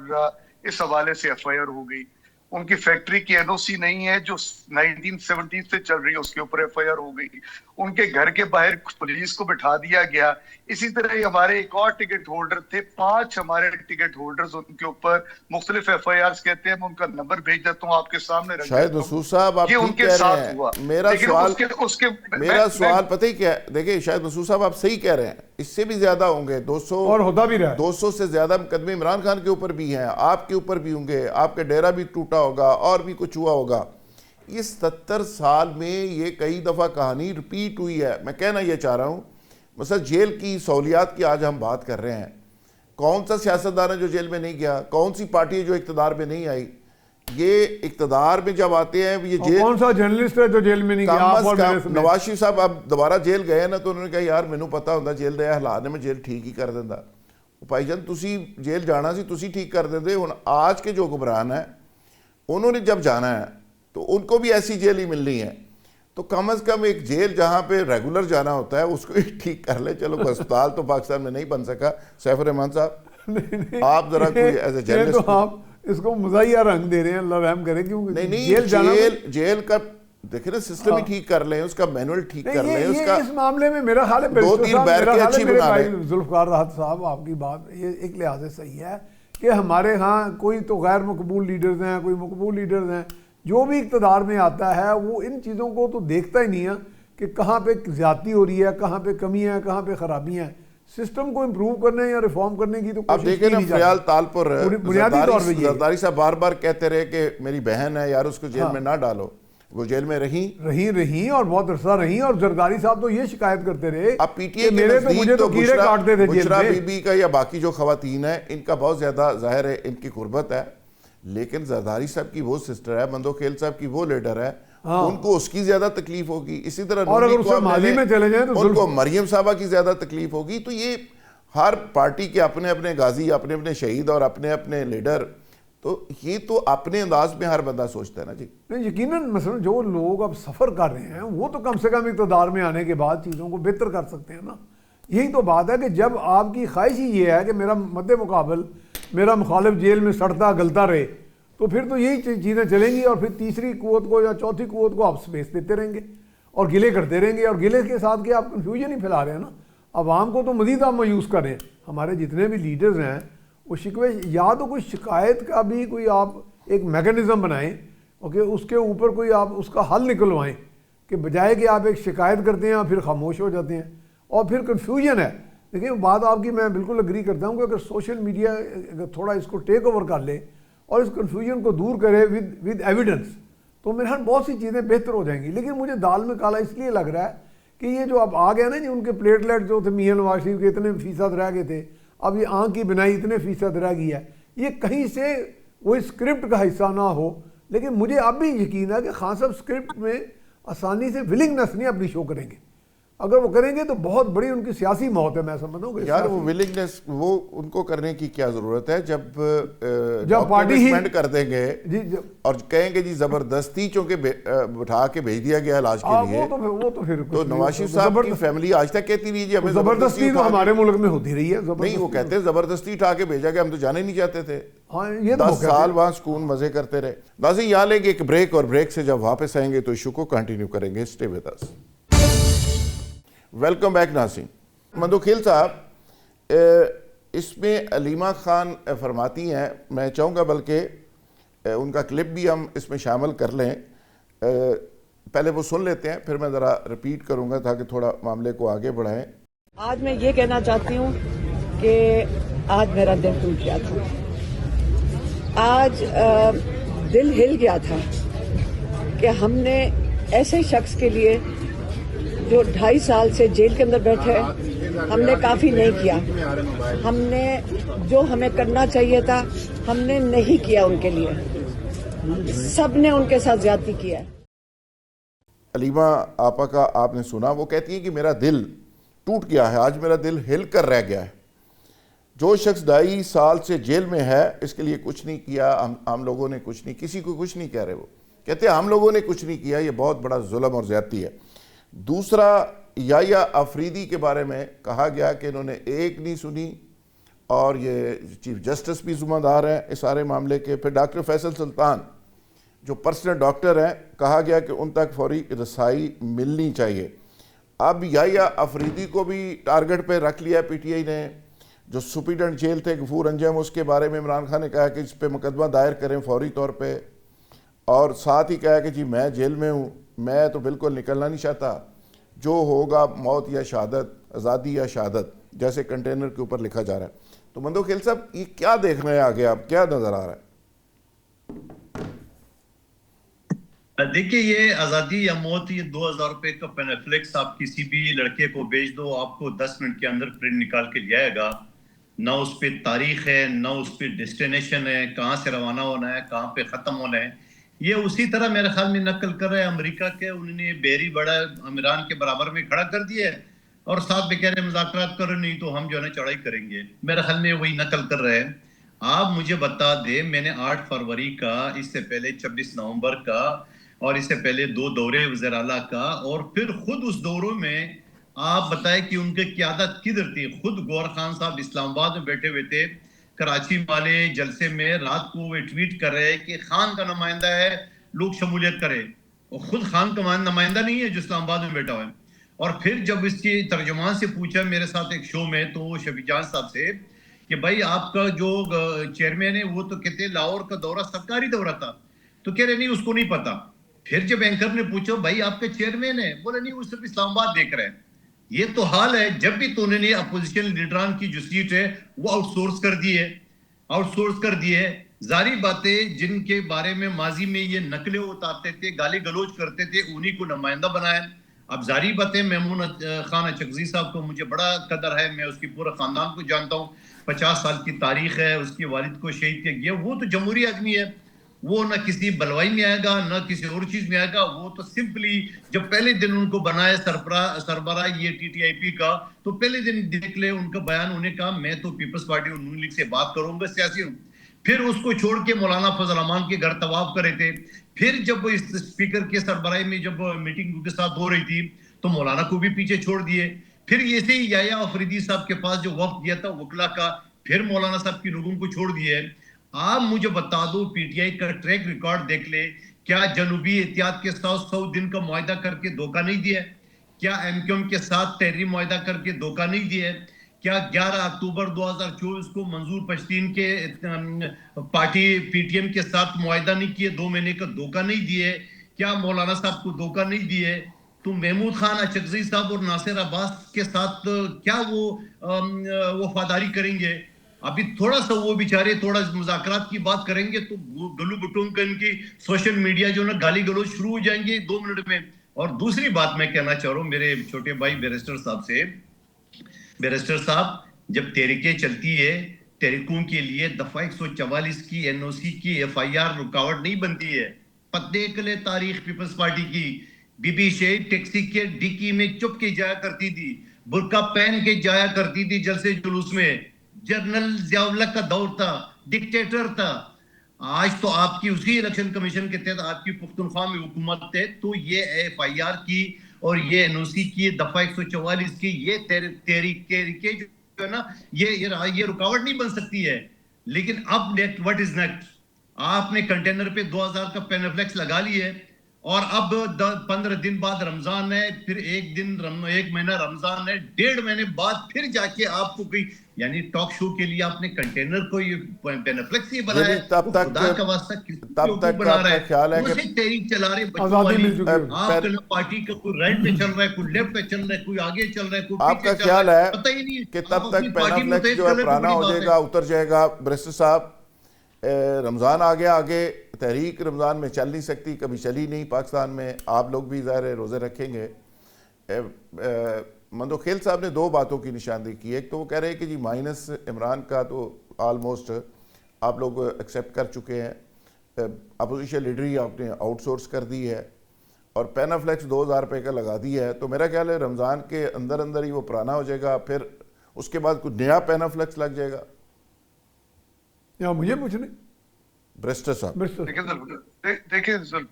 اس حوالے سے ایف آئی آر ہو گئی۔ ان کی فیکٹری کی این او سی نہیں ہے جو 1970 سے چل رہی ہے، اس کے اوپر ایف آئی آر ہو گئی۔ ان کے گھر کے باہر پولیس کو بٹھا دیا گیا۔ اسی طرح ہی ہمارے ایک اور ٹکٹ ہولڈر تھے، 5 ہمارے ٹکٹ ہولڈرز، ان کے اوپر مختلف ایف آئی آرز کہتے ہیں، میں ان کا نمبر بھیج دیتا ہوں آپ کے سامنے رکھ شاہد مسعود صاحب آپ ٹھیک کہہ رہے ہیں، میرا سوال پتہ ہی کیا ہے، دیکھیں شاہد مسعود صاحب آپ صحیح کہہ رہے ہیں، اس سے بھی زیادہ ہوں گے، 200 اور ہوتا بھی رہا ہے، 200 سے زیادہ مقدمے عمران خان کے اوپر بھی ہیں، آپ کے اوپر بھی ہوں گے، آپ کا ڈیرا بھی ٹوٹا ہوگا اور بھی کچھ ہوا ہوگا۔ یہ 70 سال میں یہ کئی دفعہ کہانی ریپیٹ ہوئی ہے۔ میں کہنا یہ چاہ رہا ہوں، مثلا جیل کی سہولیات کی آج ہم بات کر رہے ہیں، کون سا سیاستدان ہے جو جیل میں نہیں گیا، کون سی پارٹی ہے جو اقتدار میں نہیں آئی؟ یہ اقتدار میں جب آتے ہیں یہ جیل، کون سا جرنلسٹ ہے جو جیل میں نہیں گیا؟ نواز شریف صاحب اب دوبارہ جیل گئے نا، تو انہوں نے کہا یار مینوں پتا ہوتا جیل دیا حالات میں جیل ٹھیک ہی کر دینا۔ بھائی جان تسی جیل جانا سی، تسی ٹھیک کر دیندے۔ ہن آج کے جو حکمران ہیں انہوں نے جب جانا ہے تو ان کو بھی ایسی جیل ہی ملنی ہے، تو کم از کم ایک جیل جہاں پہ ریگولر جانا ہوتا ہے اس کو ہی ٹھیک کر لے۔ چلو ہسپتال تو پاکستان میں نہیں بن سکا۔ سیف الرحمان صاحب آپ ذرا کوئی ایز اے جرنلسٹ، تو آپ اس کو مزاحیہ رنگ دے رہے ہیں، اللہ رحم کرے، کیونکہ نہیں جیل کا دیکھیں نا سسٹم ہی ٹھیک کر لیں، اس کا مینول ٹھیک کر لیں، اس کا اس معاملے میں میرا خیال ہے 2-3 بیرکیں اچھی بنا لیں۔ ذوالفقار راحت صاحب آپ کی بات یہ ایک لحاظ سے صحیح ہے کہ ہمارے ہاں کوئی تو غیر مقبول لیڈرز ہیں، کوئی مقبول لیڈرز ہیں، جو بھی اقتدار میں آتا ہے وہ ان چیزوں کو تو دیکھتا ہی نہیں ہے کہ کہاں پہ زیادتی ہو رہی ہے، کہاں پہ کمی ہے، کہاں پہ خرابی ہیں۔ سسٹم کو امپروو کرنے یا ریفارم کرنے کی تو اب دیکھیں نا فریال تالپور بنیادی طور پہ زرداری صاحب بار بار کہتے رہے کہ میری بہن ہے یار اس کو جیل میں نہ ڈالو، وہ جیل میں رہیں اور بہت عرصہ رہیں، اور زرداری صاحب تو یہ شکایت کرتے رہے اب پی ٹی اے کے میرے تو مجھے تو کیڑے کاٹتے تھے جیل بشرا میں۔ بی بی کا یا باقی جو خواتین ہیں ان کا بہت زیادہ ظاہر ہے ان کی قربت ہے، لیکن زرداری صاحب کی وہ سسٹر ہے، مندوخیل صاحب کی وہ لیڈر ہے، ان کو اس کی زیادہ تکلیف ہوگی۔ اسی طرح اور اگر اسے ماضی میں چلے جائیں تو ان کو مریم صاحبہ کی زیادہ تکلیف ہوگی۔ تو یہ ہر پارٹی کے اپنے اپنے غازی، اپنے اپنے شہید اور اپنے اپنے لیڈر، تو یہ تو اپنے انداز میں ہر بندہ سوچتا ہے نا جی۔ یقیناً مثلا جو لوگ اب سفر کر رہے ہیں وہ تو کم سے کم اقتدار میں آنے کے بعد چیزوں کو بہتر کر سکتے ہیں نا۔ یہی تو بات ہے کہ جب آپ کی خواہش ہی یہ ہے کہ میرا مد مقابل میرا مخالف جیل میں سڑتا گلتا رہے، تو پھر تو یہی چیزیں چلیں گی، اور پھر تیسری قوت کو یا چوتھی قوت کو آپ سپیس دیتے رہیں گے اور گلے کرتے رہیں گے، اور گلے کے ساتھ کہ آپ کنفیوژن ہی پھیلا رہے ہیں نا۔ عوام کو تو مزید آپ مایوس کر رہے ہیں۔ ہمارے جتنے بھی لیڈرز ہیں وہ شکوے، یا تو کوئی شکایت کا بھی کوئی آپ ایک میکانزم بنائیں، اوکے، اس کے اوپر کوئی آپ اس کا حل نکلوائیں، کہ بجائے کہ آپ ایک شکایت کرتے ہیں اور پھر خاموش ہو جاتے ہیں اور پھر کنفیوژن ہے۔ دیکھیں بات آپ کی میں بالکل اگری کرتا ہوں کہ اگر سوشل میڈیا اگر تھوڑا اس کو ٹیک اوور کر لے اور اس کنفیوژن کو دور کرے ود ایویڈنس، تو میرے خیال بہت سی چیزیں بہتر ہو جائیں گی۔ لیکن مجھے دال میں کالا اس لیے لگ رہا ہے کہ یہ جو اب آ گیا نا جی، ان کے پلیٹلیٹ جو تھے میاں نواز شریف کے اتنے فیصد رہ گئے تھے، اب یہ آنکھ کی بنائی اتنے فیصد رہ گئی ہے، یہ کہیں سے وہی اسکرپٹ کا حصہ نہ ہو۔ لیکن مجھے اب بھی یقین ہے کہ خان صاحب اسکرپٹ میں آسانی سے ولنگنس نہیں اپنی شو کریں گے، اگر وہ کریں گے تو بہت بڑی ان کی سیاسی موت ہے. میں سمجھتا ہوں کہ یار وہ ولنگنس وہ ان کو کرنے کی کیا ضرورت ہے جب پارٹی ہی ڈاکیومنٹ کر دیں گے اور کہیں گے جی زبردستی چونکہ بٹھا کے بھیج دیا گیا علاج کے لیے. وہ تو پھر تو نواز شریف صاحب کی فیملی آج تک کہتی رہی جی ہمیں زبردستی تو ہمارے ملک میں ہوتی رہی ہے. نہیں وہ کہتے ہیں زبردستی اٹھا کے بھیجا گیا, ہم تو جانے نہیں چاہتے تھے. ہاں یہ 10 سال وہاں سکون مزے کرتے رہے. ناظرین یہاں لیں گے ایک بریک, اور بریک سے جب واپس آئیں گے تو ایشو کو کنٹینیو کریں گے. Stay with us. Welcome back ناظرین. مندوخیل صاحب اس میں علیمہ خان فرماتی ہیں, میں چاہوں گا بلکہ ان کا کلپ بھی ہم اس میں شامل کر لیں, پہلے وہ سن لیتے ہیں پھر میں ذرا ریپیٹ کروں گا تاکہ تھوڑا معاملے کو آگے بڑھائیں. آج میں یہ کہنا چاہتی ہوں کہ آج میرا دل ٹوٹ گیا تھا, آج دل ہل گیا تھا کہ ہم نے ایسے شخص کے لیے جو 2.5 سال سے جیل کے اندر بیٹھے ہم نے کافی نہیں کیا. ہم نے جو ہمیں کرنا چاہیے تھا ہم نے نہیں کیا ان کے لیے. سب نے ان کے ساتھ زیادتی کیا ہے. علیمہ آپا کا آپ نے سنا, وہ کہتی ہیں کہ میرا دل ٹوٹ گیا ہے, آج میرا دل ہل کر رہ گیا ہے. جو شخص 2.5 سال سے جیل میں ہے اس کے لیے کچھ نہیں کیا, ہم لوگوں نے کچھ نہیں, کسی کو کچھ نہیں کہہ رہے. وہ کہتے ہیں ہم لوگوں نے کچھ نہیں کیا, یہ بہت بڑا ظلم اور زیادتی ہے. دوسرا یحییٰ آفریدی کے بارے میں کہا گیا کہ انہوں نے ایک نہیں سنی, اور یہ چیف جسٹس بھی ذمہ دار ہیں اس سارے معاملے کے. پھر ڈاکٹر فیصل سلطان جو پرسنل ڈاکٹر ہیں, کہا گیا کہ ان تک فوری رسائی ملنی چاہیے. اب یحییٰ آفریدی کو بھی ٹارگٹ پہ رکھ لیا پی ٹی آئی نے. جو سپریڈنٹ جیل تھے غفور انجم, اس کے بارے میں عمران خان نے کہا کہ اس پہ مقدمہ دائر کریں فوری طور پہ, اور ساتھ ہی کہا کہ جی میں جیل میں ہوں, میں تو بالکل نکلنا نہیں چاہتا, جو ہوگا موت یا شہادت, آزادی یا شہادت, جیسے کنٹینر کے اوپر لکھا جا رہا ہے. تو مندوخیل صاحب یہ کیا دیکھ رہے ہیں آگے, آپ کیا نظر آ رہا ہے؟ دیکھیں یہ آزادی یا موت, یہ 2000 روپے کا پینافلیکس آپ کسی بھی لڑکے کو بیچ دو, آپ کو 10 منٹ کے اندر پرنٹ نکال کے لے آئے گا. نہ اس پہ تاریخ ہے, نہ اس پہ ڈیسٹینیشن ہے, کہاں سے روانہ ہونا ہے, کہاں پہ ختم ہونا ہے. یہ اسی طرح میرے خیال میں نقل کر رہے ہیں امریکہ کے, انہوں نے بحری بڑا ایران کے برابر میں کھڑا کر دیا ہے, اور ساتھ میں کہہ رہے ہیں مذاکرات کرو, نہیں تو ہم جو ہے نا چڑھائی کریں گے. میرے خیال میں وہی نقل کر رہے ہیں. آپ مجھے بتا دیں, میں نے 8 فروری کا, اس سے پہلے 26 نومبر کا, اور اس سے پہلے 2 دورے وزیر اعلیٰ کا, اور پھر خود اس دوروں میں آپ بتائیں کہ ان کی قیادت کدھر تھی. خود گور خان صاحب اسلام آباد میں بیٹھے ہوئے تھے, کراچی والے جلسے میں رات کو وہ ٹویٹ کر رہے کہ خان کا نمائندہ ہے, لوگ شمولیت کرے, اور خود خان کا نمائندہ نہیں ہے جو اسلام آباد میں بیٹھا ہوا ہے. اور پھر جب اس کی ترجمان سے پوچھا میرے ساتھ ایک شو میں, تو شفیع جان صاحب سے کہ بھائی آپ کا جو چیئرمین ہے وہ تو کہتے لاہور کا دورہ سرکاری دورہ تھا, تو کہہ رہے نہیں اس کو نہیں پتا. پھر جب اینکر نے پوچھا بھائی آپ کا چیئرمین ہے, بولے نہیں وہ صرف اسلام آباد دیکھ رہے ہیں. یہ تو حال ہے, جب بھی تو انہوں نے اپوزیشن لیڈران کی جو سیٹ ہے وہ آؤٹ سورس کر دی ہے. ظاہری باتیں جن کے بارے میں ماضی میں یہ نقلیں اتارتے تھے, گالی گلوچ کرتے تھے, انہی کو نمائندہ بنایا. اب ظاہری باتیں, میمون خان اچکزئی صاحب کو مجھے بڑا قدر ہے, میں اس کی پورا خاندان کو جانتا ہوں, 50 سال کی تاریخ ہے, اس کے والد کو شہید کیا گیا. وہ تو جمہوری آدمی ہے, وہ نہ کسی بلوائی میں آئے گا, نہ کسی اور چیز میں آئے گا. وہ تو سمپلی جب پہلے دن ان کو بنایا سربراہ یہ ٹی ٹی آئی پی کا, تو پہلے دن دیکھ لے ان کا بیان, انہیں کہا میں تو پیپلز پارٹی اور نون لیگ سے بات کروں گا, سیاسی ہوں. پھر اس کو چھوڑ کے مولانا فضل الرحمان کے گھر طواف کرے تھے. پھر جب اس اسپیکر کے سربراہی میں جب میٹنگ ان کے ساتھ ہو رہی تھی تو مولانا کو بھی پیچھے چھوڑ دیے. پھر ایسے ہی یحییٰ آفریدی صاحب کے پاس جو وفد گیا تھا وکلا کا, پھر مولانا صاحب کی لوگوں کو چھوڑ دیے. آپ مجھے بتا دو, پی ٹی آئی کا ٹریک ریکارڈ دیکھ لے, کیا جنوبی اتحاد کے ساتھ 100 دن کا معاہدہ کر کے دھوکہ نہیں دیا؟ کیا ایم کیو ایم کے ساتھ تحریری معاہدہ کر کے دھوکہ نہیں دیا؟ کیا 11 اکتوبر 2024 کو منظور پشتین کے پارٹی پی ٹی ایم کے ساتھ معاہدہ نہیں کیے, 2 مہینے کا دھوکہ نہیں دیے؟ کیا مولانا صاحب کو دھوکہ نہیں دیے؟ تو محمود خان اچکزئی صاحب اور ناصر عباس کے ساتھ کیا وہ وفاداری کریں گے؟ ابھی تھوڑا سا وہ بیچارے تھوڑا مذاکرات کی بات کریں گے تو گلو بٹوں کا ان کی سوشل میڈیا جو نا گالی گلوچ شروع ہو جائیں گے 2 منٹ میں. اور دوسری بات میں کہنا چاہ رہا ہوں میرے چھوٹے بھائی بیرسٹر صاحب سے, بیرسٹر صاحب جب تحریکیں چلتی ہے, تحریکوں کے لیے دفعہ 144 کی NOC کی FIR رکاوٹ نہیں بنتی ہے. دیکھ لے تاریخ پیپلز پارٹی کی, بی بی شہید ٹیکسی کے ڈکی میں چپ کے جایا کرتی تھی, برقع پہن کے جایا کرتی تھی جلسے جلوس میں. جنرل ضیاء اللہ کا دور تھا, ڈکٹیٹر تھا. آج تو آپ کی اسی الیکشن کمیشن کے تحت آپ کی پختونخوا میں حکومت ہے, تو یہ ایف آئی آر کی اور یہ این او سی کی دفعہ 144 کی یہ تحریکیں جو ہے نا, یہ رکاوٹ نہیں بن سکتی ہے. لیکن اب نیکسٹ واٹ از نیکسٹ؟ آپ نے کنٹینر پہ 2000 کا پینافلیکس لگا لی ہے, اور اب 15 دن بعد رمضان ہے, پھر ایک مہینہ رمضان ہے, 1.5 مہینے بعد پھر جا کے آپ کو کوئی یعنی ٹاک شو کے لیے آپ نے کنٹینر کو یہ پینافلیکس ہی بنایا ہے. تب تک خدا کا واسطہ کس تب تک آپ کا خیال ہے وہ کہ سے تحریک چلا رہے بچوں آزادی مل والی, چکی ہے. آپ کے پارٹی کا کوئی رائٹ پہ چل رہا ہے, کوئی لیفٹ پہ چل رہا ہے, کوئی آگے چل رہا ہے, کوئی آپ کا پیچھے چل رہا خیال ہے, ہے پتہ ہی نہیں کہ ہے. تب تک پینافلیکس جو ہے پرانا ہو جائے گا, اتر جائے گا. بریسٹر صاحب, رمضان آ گیا, آگے تحریک رمضان میں چل نہیں سکتی, کبھی چلی نہیں پاکستان میں, آپ لوگ بھی ظاہر روزے رکھیں گے. مندوخیل صاحب نے 2 باتوں کی نشاندہی کی. ایک تو وہ کہہ رہے ہیں کہ جی مائنس عمران کا تو آلموسٹ آپ لوگ ایکسیپٹ کر چکے ہیں, اپوزیشن لیڈری آپ نے آؤٹ سورس کر دی ہے, اور پینافلیکس 2000 روپے کا لگا دی ہے. تو میرا خیال ہے رمضان کے اندر ہی وہ پرانا ہو جائے گا, پھر اس کے بعد کوئی نیا پینافلیکس لگ جائے گا. یا مجھے پوچھنے بریسٹر صاحب. دیکھیں صاحب,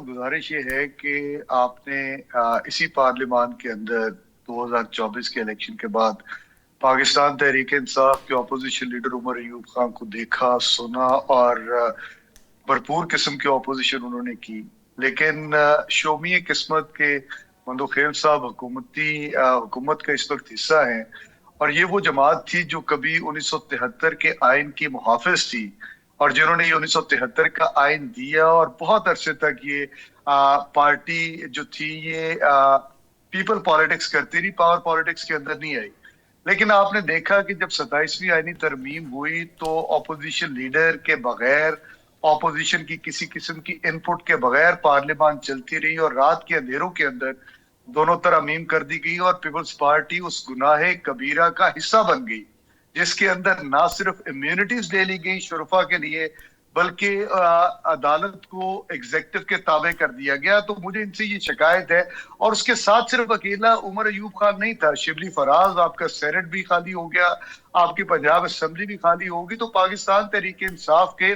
گزارش یہ ہے کہ آپ نے اسی پارلیمان کے اندر 2024 کے الیکشن کے بعد پاکستان تحریک انصاف کے اپوزیشن لیڈر عمر ایوب خان کو دیکھا, سنا, اور بھرپور قسم کی اپوزیشن انہوں نے کی. لیکن شومی قسمت کے مندوخیل صاحب حکومت کا اس وقت حصہ ہیں, اور یہ وہ جماعت تھی جو کبھی 1973 کے آئین کی محافظ تھی, اور جنہوں نے یہ 1973 کا آئین دیا, اور بہت عرصے تک یہ پارٹی جو تھی یہ پیپل پالیٹکس کرتی رہی, پاور پالیٹکس کے اندر نہیں آئی. لیکن آپ نے دیکھا کہ جب 27ویں آئینی ترمیم ہوئی تو اپوزیشن لیڈر کے بغیر, اپوزیشن کی کسی قسم کی ان پٹ کے بغیر پارلیمان چلتی رہی, اور رات کے اندھیروں کے اندر دونوں ترامیم کر دی گئی, اور پیپلز پارٹی اس گناہ کبیرہ کا حصہ بن گئی, جس کے اندر نہ صرف امیونٹیز لے لی گئی شرفا کے لیے, بلکہ عدالت کو ایگزیکٹو کے تابع کر دیا گیا. تو مجھے ان سے یہ شکایت ہے, اور اس کے ساتھ صرف اکیلا عمر ایوب خان نہیں تھا, شبلی فراز, آپ کا سینٹ بھی خالی ہو گیا, آپ کی پنجاب اسمبلی بھی خالی ہوگی. تو پاکستان تحریک انصاف کے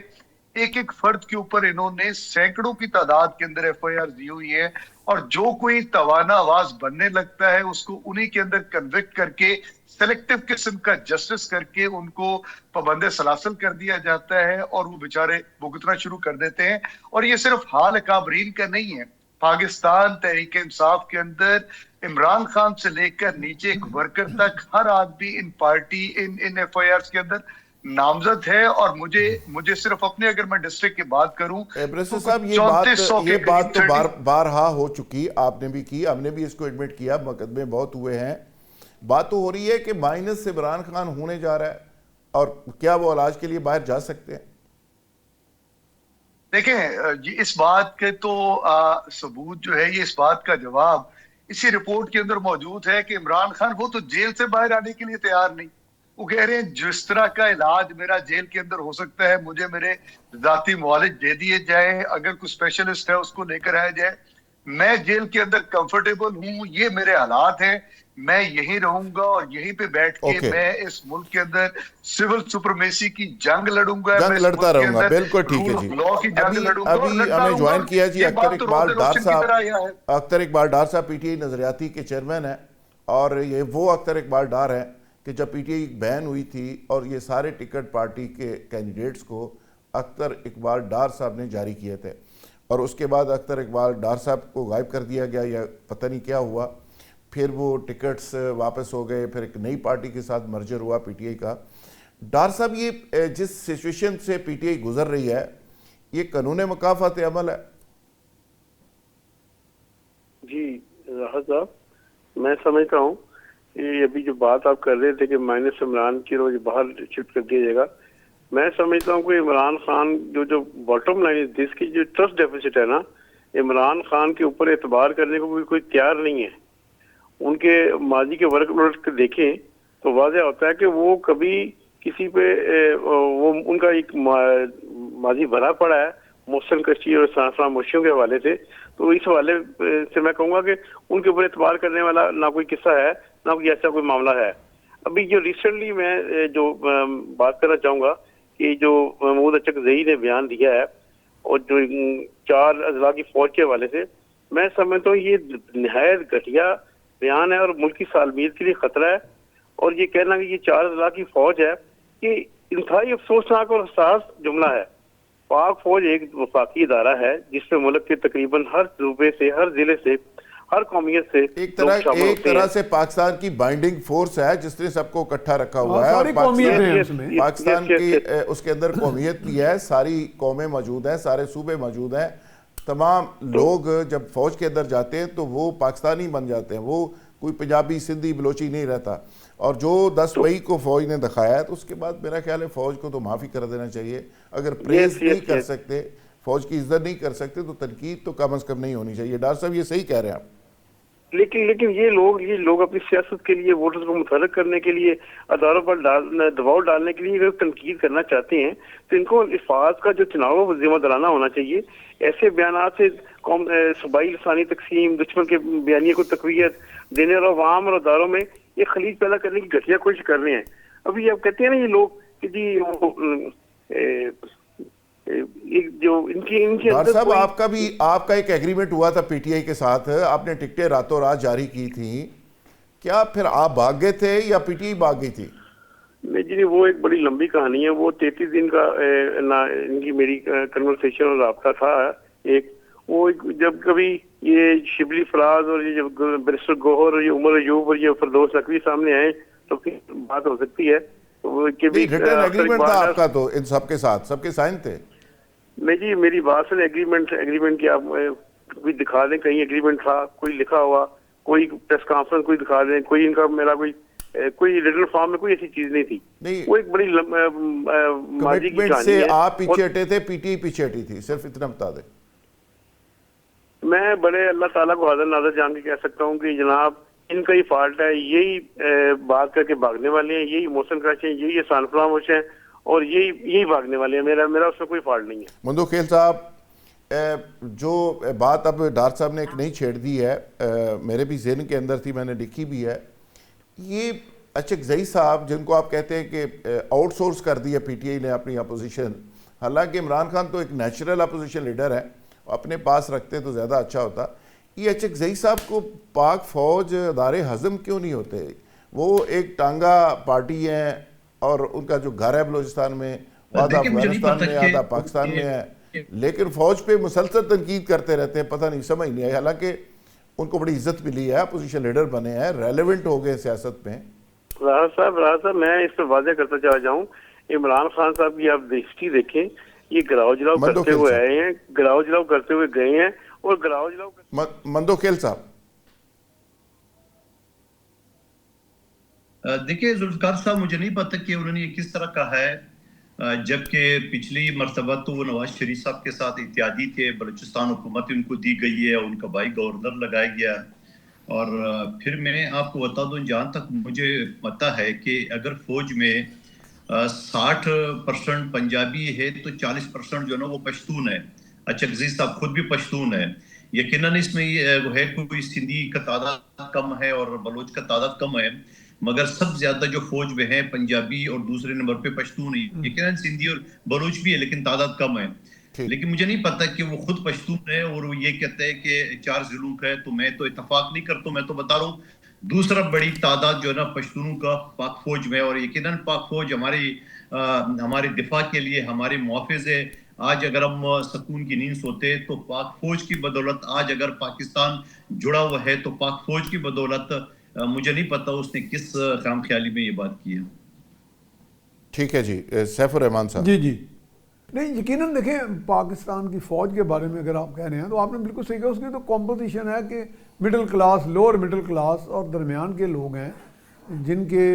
ایک فرد کے اوپر انہوں نے سینکڑوں کی تعداد کے اندر ایف آئی آر دی ہوئی ہے, اور جو کوئی توانا آواز بننے لگتا ہے اس کو انہی کے اندر کنوکٹ کر کے سلیکٹو قسم کا جسٹس کر کے ان کو پابند سلاسل کر دیا جاتا ہے, اور وہ بیچارے بھگتنا شروع کر دیتے ہیں. اور یہ صرف حال اکابرین کا نہیں ہے, پاکستان تحریک انصاف کے اندر عمران خان سے لے کر نیچے ایک ورکر تک ہر آدمی ان پارٹی ان ایف آئی آر کے اندر نامزد ہے. اور مجھے صرف اپنے, اگر میں ڈسٹرکٹ کی بات کروں, بریسٹر صاحب یہ بات تو بارہا ہو چکی, آپ نے بھی کی, ہم نے بھی اس کو ایڈمٹ کیا, مقدمے بہت ہوئے ہیں. بات تو ہو رہی ہے کہ مائنس عمران خان ہونے جا رہا ہے, اور کیا وہ علاج کے لیے باہر جا سکتے ہیں؟ دیکھیں, اس بات کے تو ثبوت جو ہے, یہ اس بات کا جواب اسی رپورٹ کے اندر موجود ہے کہ عمران خان وہ تو جیل سے باہر آنے کے لیے تیار نہیں. وہ کہہ رہے ہیں جس طرح کا علاج میرا جیل کے اندر ہو سکتا ہے مجھے میرے ذاتی معالج دے دیے جائیں, اگر کوئی اسپیشلسٹ ہے اس کو لے کر آیا جائے, میں جیل کے اندر کمفرٹیبل ہوں, یہ میرے حالات ہیں, میں یہیں رہوں گا, اور یہیں پہ بیٹھ کے میں اس ملک کے اندر سول سپرمیسی کی جنگ لڑوں گا, جنگ لڑتا رہوں گا. بالکل ٹھیک ہے جی. ابھی ہمیں جوائن کیا جی اختر اقبال ڈار صاحب. اختر اقبال ڈار صاحب پی ٹی آئی نظریاتی کے چیئرمین ہیں, اور یہ وہ اختر اقبال ڈار ہیں کہ جب پی ٹی آئی بین ہوئی تھی اور یہ سارے ٹکٹ پارٹی کے کینڈیڈیٹس کو اختر اقبال ڈار صاحب نے جاری کیے تھے, اور اس کے بعد اختر اقبال ڈار صاحب کو غائب کر دیا گیا, یا پتہ نہیں کیا ہوا, پھر وہ ٹکٹس واپس ہو گئے, پھر ایک نئی پارٹی کے ساتھ مرجر ہوا پی ٹی آئی کا. ڈار صاحب, یہ جس سچویشن سے پی ٹی آئی گزر رہی ہے, یہ قانون مکافات عمل ہے؟ جی راحت صاحب, میں سمجھتا ہوں کہ ابھی جو بات آپ کر رہے تھے کہ مائنس عمران کی روز باہر شفٹ کر دیا جائے گا, میں سمجھتا ہوں کہ عمران خان جو باٹم لائن ہے, جس کی جو ٹرسٹ ڈیفیسٹ ہے نا, عمران خان کے اوپر اعتبار کرنے کو بھی کوئی تیار نہیں ہے. ان کے ماضی کے ورک لوڈ کو دیکھیں تو واضح ہوتا ہے کہ وہ کبھی کسی پہ وہ ان کا ایک ماضی بھرا پڑا ہے, محسن کشی اور فراموشیوں کے حوالے سے، تو اس حوالے سے میں کہوں گا کہ ان کے اوپر اعتبار کرنے والا نہ کوئی قصہ ہے نہ کوئی ایسا کوئی معاملہ ہے۔ ابھی جو ریسنٹلی میں جو بات کرنا چاہوں گا کہ جو محمود اچکزئی نے بیان دیا ہے اور جو 4 اضلاع کی فوج کے حوالے سے، میں سمجھتا ہوں یہ نہایت گھٹیا بیان ہے اور ملک کی سالمیت کے لیے خطرہ ہے۔ اور یہ کہنا کہ یہ 4 اضلاع کی فوج ہے، یہ انتہائی افسوسناک اور حساس جملہ ہے۔ پاک فوج ایک وفاقی ادارہ ہے جس میں ملک کے تقریباً ہر صوبے سے، ہر ضلع سے، ہر قومیت سے ایک طرح سے پاکستان کی بائنڈنگ فورس ہے جس نے سب کو اکٹھا رکھا ہوا ہے، اور پاکستان کی اس کے اندر قومیت بھی ہے، ساری قومیں موجود ہیں، سارے صوبے موجود ہیں، تمام لوگ جب فوج کے اندر جاتے ہیں تو وہ پاکستانی بن جاتے ہیں، وہ کوئی پنجابی سندھی بلوچی نہیں رہتا۔ اور جو 10 مئی کو فوج نے دکھایا ہے تو اس کے بعد میرا خیال ہے فوج کو تو معافی کر دینا چاہیے۔ اگر پریز نہیں کر سکتے، فوج کی عزت نہیں کر سکتے تو تنقید تو کم از کم نہیں ہونی چاہیے۔ ڈاکٹر صاحب یہ صحیح کہہ رہے ہیں آپ۔ لیکن یہ لوگ اپنی سیاست کے لیے، ووٹرز کو متحرک کرنے کے لیے، اداروں پر دباؤ ڈالنے کے لیے اگر تنقید کرنا چاہتے ہیں تو ان کو الفاظ کا جو چناؤ ہے وہ ذمہ دارانہ ہونا چاہیے۔ ایسے بیانات سے صوبائی لسانی تقسیم، دشمن کے بیانیے کو تقویت دینے اور عوام اور اداروں میں یہ خلیج پیدا کرنے کی گھٹیا کوشش کر رہے ہیں۔ ابھی آپ کہتے ہیں نا یہ لوگ کہ جی جو ان کی ڈاکٹر صاحب آپ کا ایک ایگریمنٹ ہوا تھا پی ٹی آئی کے ساتھ، آپ نے ٹکٹیں راتوں رات جاری کی تھیں، کیا پھر آپ بھاگ گئے تھے یا پی ٹی آئی بھاگ گئی تھی؟ نہیں جی، وہ ایک بڑی لمبی کہانی ہے۔ وہ 33 دن کا ان کی میری کنورسیشن اور رابطہ تھا ایک۔ وہ جب کبھی یہ شبلی فراز اور یہ جب بیرسٹر گوہر اور یہ عمر ایوب اور یہ فردوس نقوی سامنے آئے تو پھر بات ہو سکتی ہے۔ ریٹن ایگریمنٹ تھا آپ کا تو ان سب کے ساتھ، سب کے سائن تھے؟ نہیں جی، میری بات سن، ایگریمنٹ کی آپ کوئی دکھا دیں، کہیں ایگریمنٹ تھا کوئی لکھا ہوا، کوئی پریس کانفرنس کوئی دکھا دیں، کوئی ان کا میرا کوئی ریٹن فارم میں کوئی ایسی چیز نہیں تھی۔ وہ ایک بڑی ماضی کی کمٹمنٹ سے آپ پیچھے ہٹے تھے، پی ٹی آئی پیچھے ہٹی تھی، صرف اتنا بتا دیں۔ میں بڑے اللہ تعالیٰ کو حاضر ناظر جان کے کہہ سکتا ہوں کہ جناب ان کا ہی فالٹ ہے، یہی بات کر کے بھاگنے والے ہیں، یہی محسن کراچی ہیں، یہی احسان فراموش ہیں اور یہی بھاگنے والے ہیں۔ میرا اس میں کوئی فالٹ نہیں ہے۔ مندو کھیل صاحب، جو بات اب ڈاکٹر صاحب نے ایک نئی چھیڑ دی ہے، میرے بھی ذہن کے اندر تھی، میں نے لکھی بھی ہے، یہ اچکزئی صاحب جن کو آپ کہتے ہیں کہ آؤٹ سورس کر دی ہے پی ٹی آئی نے اپنی اپوزیشن، حالانکہ عمران خان تو ایک نیچرل اپوزیشن لیڈر ہے، اپنے پاس رکھتے تو زیادہ اچھا ہوتا۔ یہ اچکزئی صاحب کو پاک فوج ادارے ہضم کیوں نہیں ہوتے؟ وہ ایک ٹانگا پارٹی ہیں اور ان کا جو گھر ہے بلوچستان میں، آدھا افغانستان میں، آدھا پاکستان میں ہے، لیکن فوج پہ مسلسل تنقید کرتے رہتے ہیں، پتہ نہیں سمجھ نہیں آئی، حالانکہ ان کو بڑی عزت ملی ہے، اپوزیشن لیڈر بنے ہیں، ریلیونٹ ہو گئے سیاست میں۔ راحت صاحب میں اس پہ واضح کرتا چلا جاؤں، عمران خان صاحب کی آپ ہسٹری دیکھیں، یہ گراؤ جلاؤ کرتے ہوئے آئے ہیں، گراؤ جلاؤ کرتے ہوئے گئے ہیں اور گراؤ جلاؤ مندو کھیل صاحب دیکھیں ذوالفقار صاحب، مجھے نہیں پتا کہ انہوں نے یہ کس طرح کہا ہے، جبکہ پچھلی مرتبہ تو وہ نواز شریف صاحب کے ساتھ اتحادی تھے، بلوچستان حکومت ان کو دی گئی ہے، ان کا بھائی گورنر لگایا گیا۔ اور پھر میں آپ کو بتا دوں، جہاں تک مجھے پتا ہے کہ اگر فوج میں 60% پنجابی ہے تو 40% جو ہے نا وہ پشتون ہے۔ اچکزئی صاحب خود بھی پشتون ہے۔ یقیناً اس میں یہ ہے کوئی سندھی کا تعداد کم ہے اور بلوچ کا تعداد کم ہے، مگر سب زیادہ جو فوج میں ہیں پنجابی اور دوسرے نمبر پہ پشتون ہے۔ یقیناً سندھی اور بلوچ بھی ہے لیکن تعداد کم ہے۔ لیکن مجھے نہیں پتا کہ وہ خود پشتون ہے اور وہ یہ کہتے ہیں کہ 4 ضلعوں کا ہے، تو میں تو اتفاق نہیں کرتا ہوں، میں تو بتا رہا ہوں دوسرا بڑی تعداد جو ہے نا پشتونوں کا پاک فوج میں، اور یقیناً پاک فوج ہمارے دفاع کے لیے ہمارے محافظ ہے۔ آج اگر ہم سکون کی نیند سوتے تو پاک فوج کی بدولت، آج اگر پاکستان جڑا ہوا ہے تو پاک فوج کی بدولت۔ مجھے نہیں پتا اس نے کس خام خیالی میں یہ بات کی ہے۔ ٹھیک ہے جی، سیف الرحمان صاحب۔ جی نہیں، یقیناً دیکھیں پاکستان کی فوج کے بارے میں اگر آپ کہہ رہے ہیں تو آپ نے بالکل صحیح کہا، اس کی تو کمپوزیشن ہے کہ middle class, lower middle class اور درمیان کے لوگ ہیں، جن کے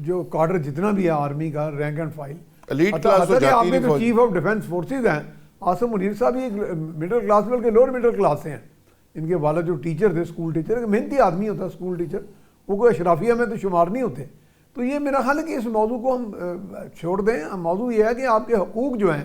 جو کارڈر جتنا بھی ہے آرمی کا رینک اینڈ فائل، آپ کے جو چیف آف ڈیفنس فورسز ہیں عاصم منیر صاحب، ایک مڈل کلاس بلکہ لوور مڈل کلاس سے ہیں۔ ان کے والد جو ٹیچر تھے، اسکول ٹیچر، ایک محنتی آدمی ہوتا ہے اسکول ٹیچر، وہ کوئی اشرافیہ میں تو شمار نہیں ہوتے۔ تو یہ میرا خیال ہے کہ اس موضوع کو ہم چھوڑ دیں۔ موضوع یہ ہے کہ آپ کے حقوق جو ہیں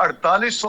4800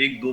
1-2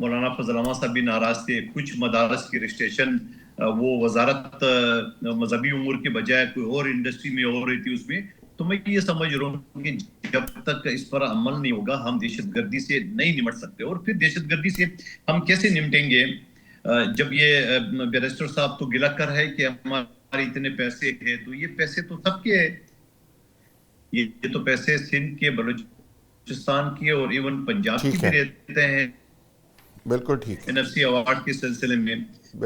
مولانا فضل احمد صاحب بھی ناراض تھے. کچھ مدارس کی رجسٹریشن وہ وزارت مذہبی امور کے بجائے کوئی اور انڈسٹری میں ہو رہی تھی اس میں. تو میں یہ سمجھ رہا ہوں کہ جب تک اس پر عمل نہیں ہوگا ہم دہشت گردی سے نہیں نمٹ سکتے. اور پھر دہشت گردی سے ہم کیسے نمٹیں گے جب یہ بیرسٹر صاحب تو گلا کر ہے کہ ہمارے اتنے پیسے ہیں. تو یہ پیسے تو سب کے ہیں, یہ تو پیسے سندھ کے, بلوچستان کے اور ایون پنجاب کی بھی رہتے ہیں. بالکل ٹھیک ہے NFC ایوارڈ کے سلسلے میں.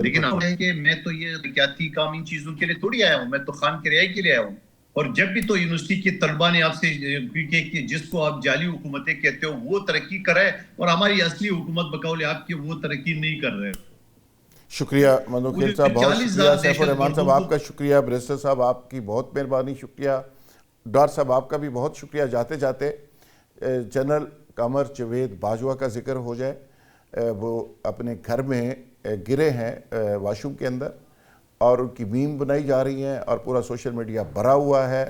لیکن آپ ہے کہ میں تو یہ حرکاتی کام ان چیزوں کے لیے تھوڑی آیا ہوں, میں تو خان کی رہائی کے لیے آیا ہوں. اور جب بھی تو یونیورسٹی کے طلبہ نے آپ سے کہ جس کو آپ جعلی حکومتیں کہتے ہو وہ ترقی کرے, اور ہماری اصلی حکومت بقول آپ کی وہ ترقی نہیں کر رہے. شکریہ منوکھیل صاحب, بہت شکریہ. سیف الرحمان صاحب آپ کا شکریہ. بیرسٹر صاحب آپ کی بہت مہربانی, شکریہ. ڈار صاحب آپ کا بھی بہت شکریہ. جاتے جاتے جنرل قمر جاوید باجوہ کا ذکر ہو جائے. وہ اپنے گھر میں گرے ہیں واش روم کے اندر, اور ان کی میم بنائی جا رہی ہیں اور پورا سوشل میڈیا بھرا ہوا ہے,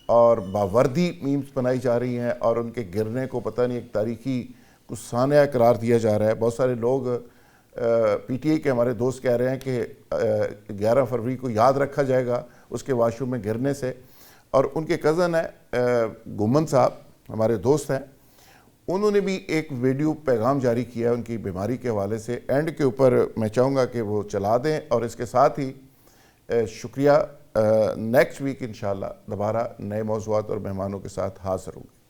اور باوردی میمز بنائی جا رہی ہیں, اور ان کے گرنے کو پتہ نہیں ایک تاریخی کچھ سانحہ قرار دیا جا رہا ہے. بہت سارے لوگ PTI کے ہمارے دوست کہہ رہے ہیں کہ 11 فروری کو یاد رکھا جائے گا اس کے واش روم میں گرنے سے. اور ان کے کزن ہیں گومن صاحب, ہمارے دوست ہیں, انہوں نے بھی ایک ویڈیو پیغام جاری کیا ہے ان کی بیماری کے حوالے سے. اینڈ کے اوپر میں چاہوں گا کہ وہ چلا دیں, اور اس کے ساتھ ہی شکریہ. نیکسٹ ویک انشاءاللہ دوبارہ نئے موضوعات اور مہمانوں کے ساتھ حاضر ہوں گے.